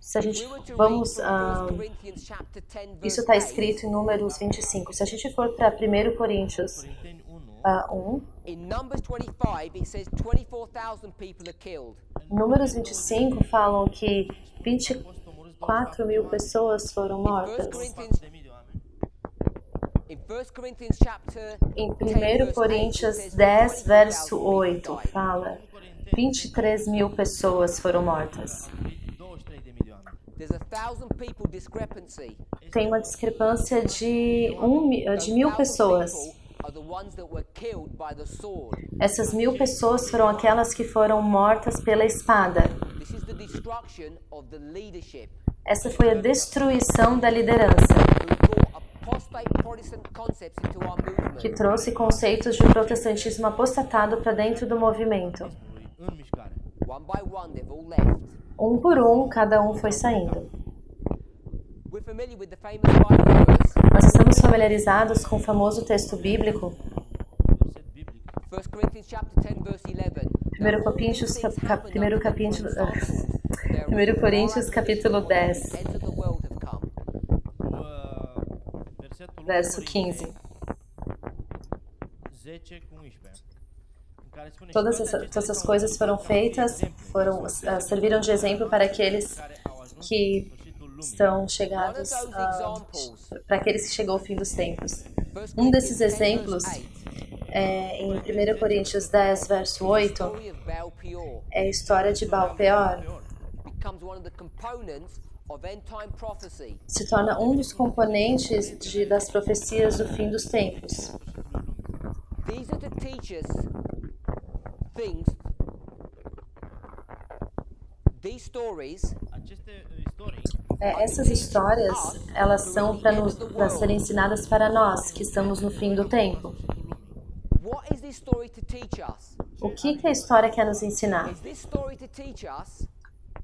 Se a gente We were to vamos, read from 1 Corinthians chapter 10 isso verse está 8. escrito em Números 25. Se a gente for para 1 Coríntios Corinteni 1, 1, In Numbers 25 it says 24,000 people are killed. Números 25 falam que fost 24 mil pessoas foram mortas. 4.000 de oameni. In 1 Corinthians chapter Em 10 verse 1 Coríntios 8, it says 10, verso 24,000 8, people died. fala 23 mil pessoas foram mortas. 23.000 de oameni. There's 1,000 people discrepancy. Tem uma discrepância de 1,000 mil pessoas. people are the ones that were killed by the sword. Essas 1.000 pessoas foram aquelas que foram mortas pela espada. This is the destruction of the leadership Essa foi a destruição da liderança, who brought apostate Protestant concepts into our movement. que trouxe conceitos de protestantismo apostatado para dentro do movimento. În mișcare. One by one, they've all left. Um por um, cada um foi saindo. We're familiar with the famous Bible verse, Nós estamos familiarizados com o famoso texto bíblico, Verset biblic. 1 Corinthians chapter 10 verse 11. 1 Coríntios, capítulo 10, Ends of the world have come. Versetul 1 verso Corinteni 15. 10 cu 11. În care spune, Todas "Și toate acestea essas s-au coisas foram făcut ca un feitas, exemplu serviram de exemplo para aqueles care au ajuns que la sfârșitul lumii." estão One of chegados, those examples, para aqueles que chegou o fim dos tempos. 1 desses Corinthians 10 exemplos verse 8, É, em 1 Coríntios 10, verso 8, story of Baal Peor é a história de Baal Peor. becomes one of the components of end time prophecy. Se torna um dos componentes das profecias do fim dos tempos. These are to teach us things. These stories Aceste istorii Essas histórias, elas são para serem ensinadas para nós, que estamos no fim do tempo. What is this story to teach us? O que a história quer nos ensinar? Is this story to teach us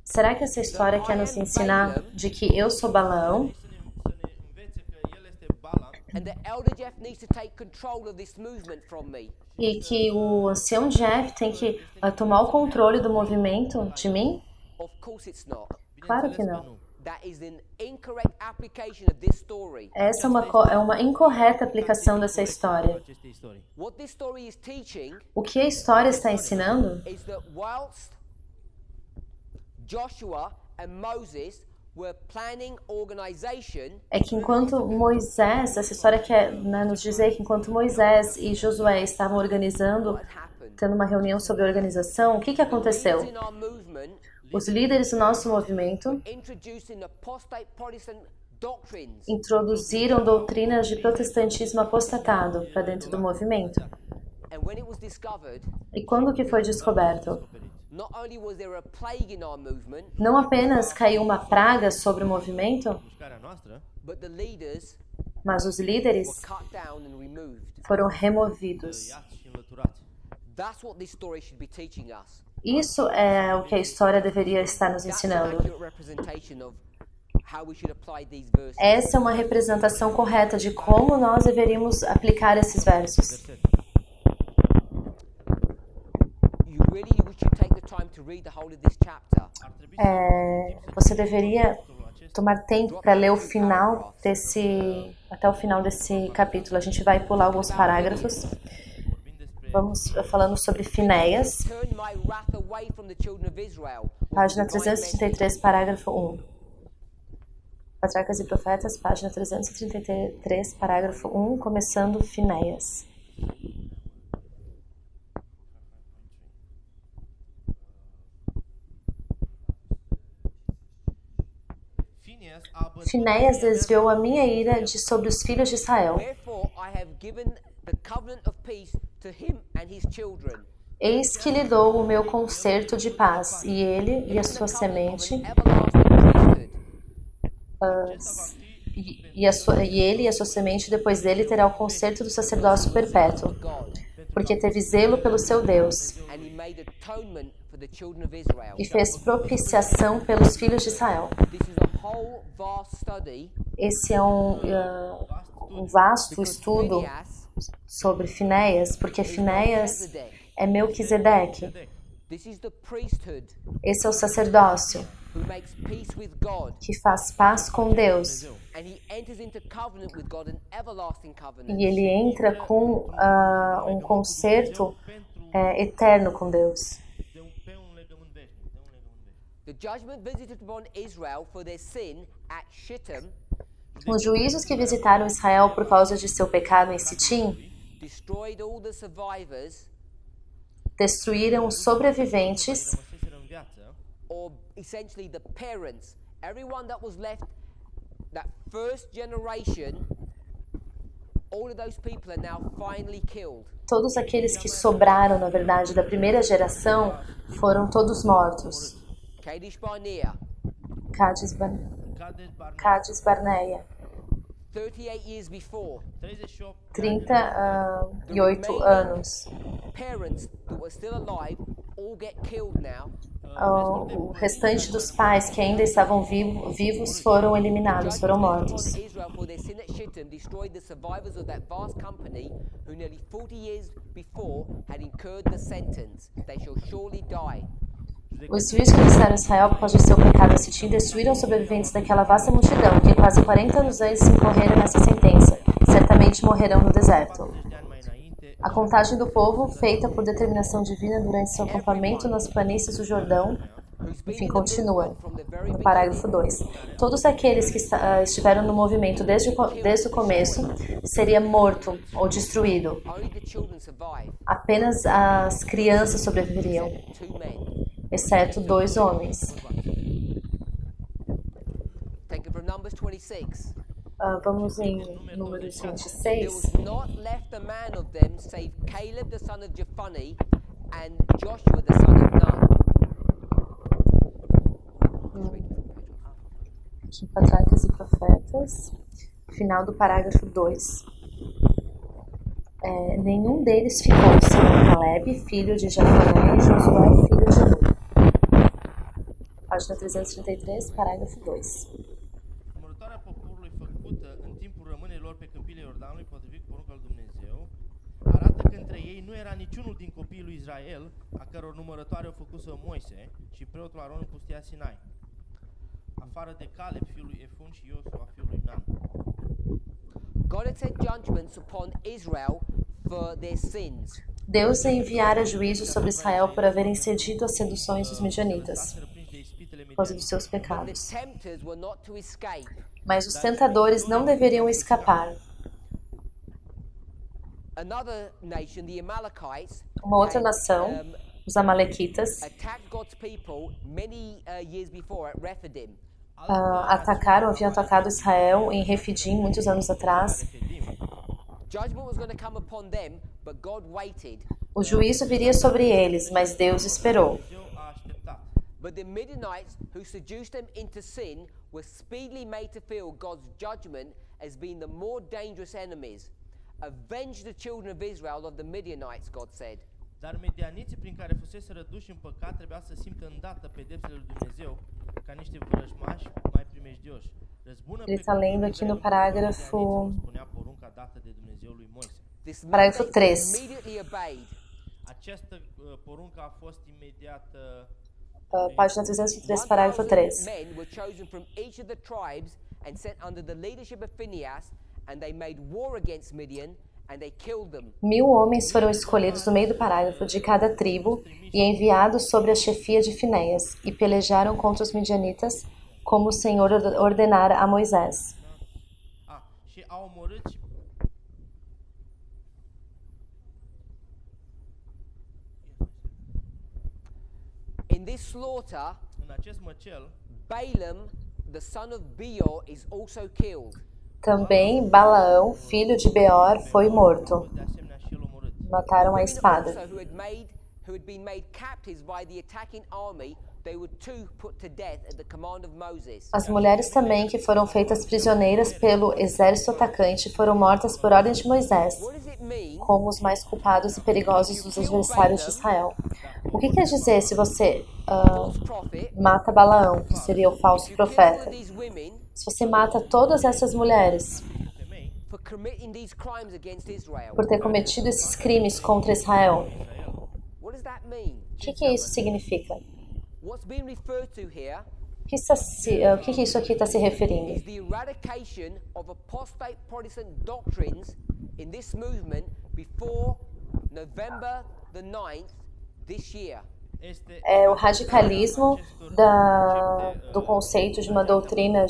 Será que essa história quer nos ensinar de que eu sou Balaão să ne învețe că el este Balaam and that Elder Jeff needs to take control of this movement from me? e que o ancião Jeff tem que tomar o controle do movimento de mim? Of course it's not. Claro que Bineînțeles că não. nu. That is an incorrect application of this story. Essa é uma incorreta aplicação dessa história. Aceste istorii. What this story is teaching O que a história está ensinando is that whilst Joshua and Moses were planning organization, é que enquanto Moisés, essa história quer nos dizer que enquanto Moisés e Josué estavam organizando, what happened? tendo uma reunião sobre organização, o que aconteceu? Leaders in our movement Os líderes do nosso movimento introducing apostate Protestant doctrines. introduziram doutrinas de protestantismo apostatado para dentro do movimento. And when it was discovered, E quando que foi descoberto? not only was there a plague in our movement, Não apenas caiu uma praga sobre o movimento, Mișcarea noastră but the leaders mas os were líderes cut down and removed. foram removidos. iați și înlăturați. That's what this story should be teaching us. Isso é o que a história deveria estar nos That's an ensinando. accurate representation of how we should apply these verses. Essa é uma representação correta de como nós deveríamos aplicar esses versos. Verset. You really should take the time to read the whole of this chapter. ar trebui să Você deveria capitolul acesta. tomar tempo para ler o final até o final desse capítulo. A gente vai pular alguns parágrafos. Vorbim despre Vamos falando sobre Finéias, Turn my wrath away from the children of Israel. página 333, parágrafo 1. Patriarcas e Profetas, página 333, parágrafo 1, começando Finéias. Finéias desviou a minha ira de sobre os filhos de Israel. Wherefore I have given the covenant of peace to him and his children. Eis que lhe dou o meu concerto de paz, e ele e a sua semente, Everlasting priesthood. e ele e a sua semente depois dele terá o concerto do sacerdócio perpétuo, God. porque teve zelo pelo seu Deus, And he made atonement for the children of Israel. e fez propiciação pelos filhos de Israel. This is a whole vast study. Esse é um vasto estudo Phineas sobre Finéias, porque Finéias Melchizedek. é Melquisedeque. This is the priesthood Esse é o sacerdócio who makes peace with God, que faz paz com Deus, and he enters into covenant with God, an everlasting covenant. e ele entra com um concerto eterno com Deus. Pe un legământ veșnic, de un legământ veșnic. The judgment visited upon Israel for their sin at Shittim Os juízos que visitaram Israel por causa de seu pecado em Sitim destroyed all the survivors, destruíram os sobreviventes, Rămăseseră în viață, or essentially the parents, everyone that was left, that first generation, all of those people are now finally killed. todos aqueles que sobraram, na verdade, da primeira geração, foram todos mortos. Kadesh Barnea, Cades Cades Barnea, Barneia, 38 years before, 38 38 anos. parents that were still alive all get killed now. O restante dos pais que ainda estavam vivos foram eliminados, foram mortos. Israel for their sin at Shittim destroyed the survivors of that vast company who nearly 40 years before had incurred the sentence. They shall surely die. Os juízes que visitaram Israel por causa de seu pecado em Sitim destruíram os sobreviventes daquela vasta multidão, que quase 40 anos antes incorreram nessa sentença. Certamente morrerão no deserto. 40 de ani mai înainte, A contagem do povo, feita por determinação divina durante seu acampamento nas planícies do Jordão, enfim, continua no parágrafo 2. Todos aqueles que estiveram no movimento desde o começo seria morto ou destruído. Only the children survived, Apenas as crianças sobreviveriam, two men. exceto 2 homens. Taken from Numbers 26. Vamos em Números There 26. was not left a man of them save Caleb the son of Jephunneh and Joshua the son of Nun. Aqui, Patriarcas e Profetas, final do parágrafo 2. Nenhum deles ficou, senão Caleb, filho de Jephunneh, e Josué, filho de Nun. Página 333, parágrafo 2. numărătoarea poporului făcută în timpul rămânerilor pe câmpiile Iordanului, potrivit cu porunca lui Dumnezeu, arată că între ei nu era niciunul din copiii lui Israel, a căror numărătoare au făcut-o Moise și preotul Aron în pustia Sinai, afară de Caleb, fiul lui Efun, și Iosua, fiul lui Nun. God had sent judgments upon Israel for their sins. Deus enviara juízo sobre Israel por haverem cedido às seduções dos midianitas, Staseră prinși de ispitele por causa dos seus But the pecados. tempters were not to escape. Mas os tentadores não deveriam escapar. Another nation, the Amalekites, Uma outra had, nação, os Amalequitas, attacked God's people many years before at Rephidim. haviam atacado Israel em Refidim muitos anos atrás. Judgment was going to come upon them, but God waited. O juízo viria sobre eles, mas Deus esperou. Dumnezeu a așteptat. But the Midianites, who seduced them into sin, were speedily made to feel God's judgment as being the more dangerous enemies. Avenge the children of Israel of the Midianites, God said. Dar medianiții prin care fusese răduși în păcat trebuia să simtă îndată pedepsele lui Dumnezeu ca niște vrăjmași mai primejdioși. Răzbună Ele está lendo aqui no parágrafo, spunea porunca dată de Dumnezeu lui Moise. This Parágrafo mandate 3. was immediately obeyed. Această poruncă a fost imediat página 303, parágrafo 3. men were chosen from each of the tribes and sent under the leadership of Phinehas, and they made war against Midian, and they killed them. 1000 homens foram escolhidos no meio do parágrafo de cada tribo e enviados sobre a chefia de Finéias, e pelejaram contra os midianitas, como o Senhor ordenara a Moisés. Și au omorât și In this slaughter, în acest măcel, Balaam, the son of Beor, is also killed. Também Balaão, filho de Beor, foi morto. de asemenea și el omorât. Mataram a Women espada. also who had been made captives by the attacking army, they were too put to death at the command of Moses. As mulheres também que foram feitas prisioneiras pelo exército atacante foram mortas por ordem de Moisés, What does it mean? como os mais culpados e perigosos dos adversários de Israel. O que quer dizer se você False prophet. mata Balaão, que seria o falso You kill all of profeta? these women Se você mata todas essas mulheres Femei, for committing these crimes against Israel. por ter cometido esses crimes contra Israel, What does that mean? o que isso significa? What's being referred to here O que isso aqui está se referindo? is the eradication of apostate Protestant doctrines in this movement before November the 9th this year. este É o radicalismo do conceito de uma doutrina,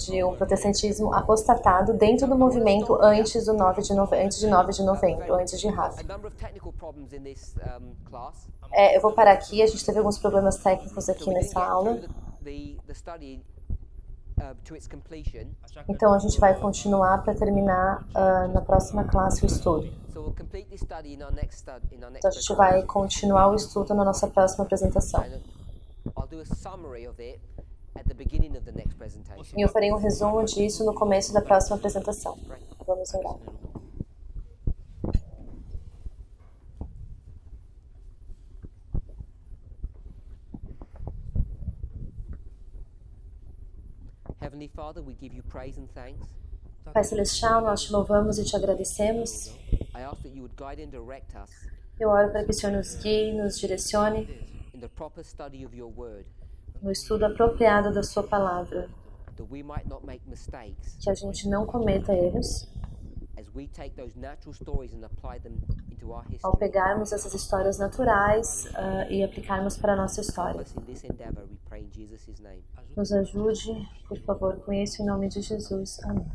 de um protestantismo apostatado dentro do movimento antes de 9 de novembro, antes de A Rafa. number of technical problems in this class. Eu vou parar aqui, a gente teve alguns problemas técnicos So aqui we didn't nessa get aula, through the study to its completion. așa că então a gente vai continuar para terminar na próxima classe o estudo. So we'll complete this study in our next Então a gente vai continuar o estudo na nossa próxima apresentação. And I'll do a summary of it at the beginning of the next presentation. E eu farei um resumo disso no começo da próxima apresentação. Vamos orar. Heavenly Father, we give you praise and thanks. Pai Celestial, nós te louvamos e te agradecemos. I ask that you would guide and direct us Eu oro para que o Senhor nos guie, nos direcione in the proper study of your word, no estudo apropriado da sua palavra, that we might not make mistakes que a gente não cometa erros as we take those natural stories and apply them into our ao history. pegarmos essas histórias naturais e aplicarmos para a nossa história. Us in this endeavor, we pray in Jesus' name. Nos ajude, por favor, com isso em nome de Jesus. Amém.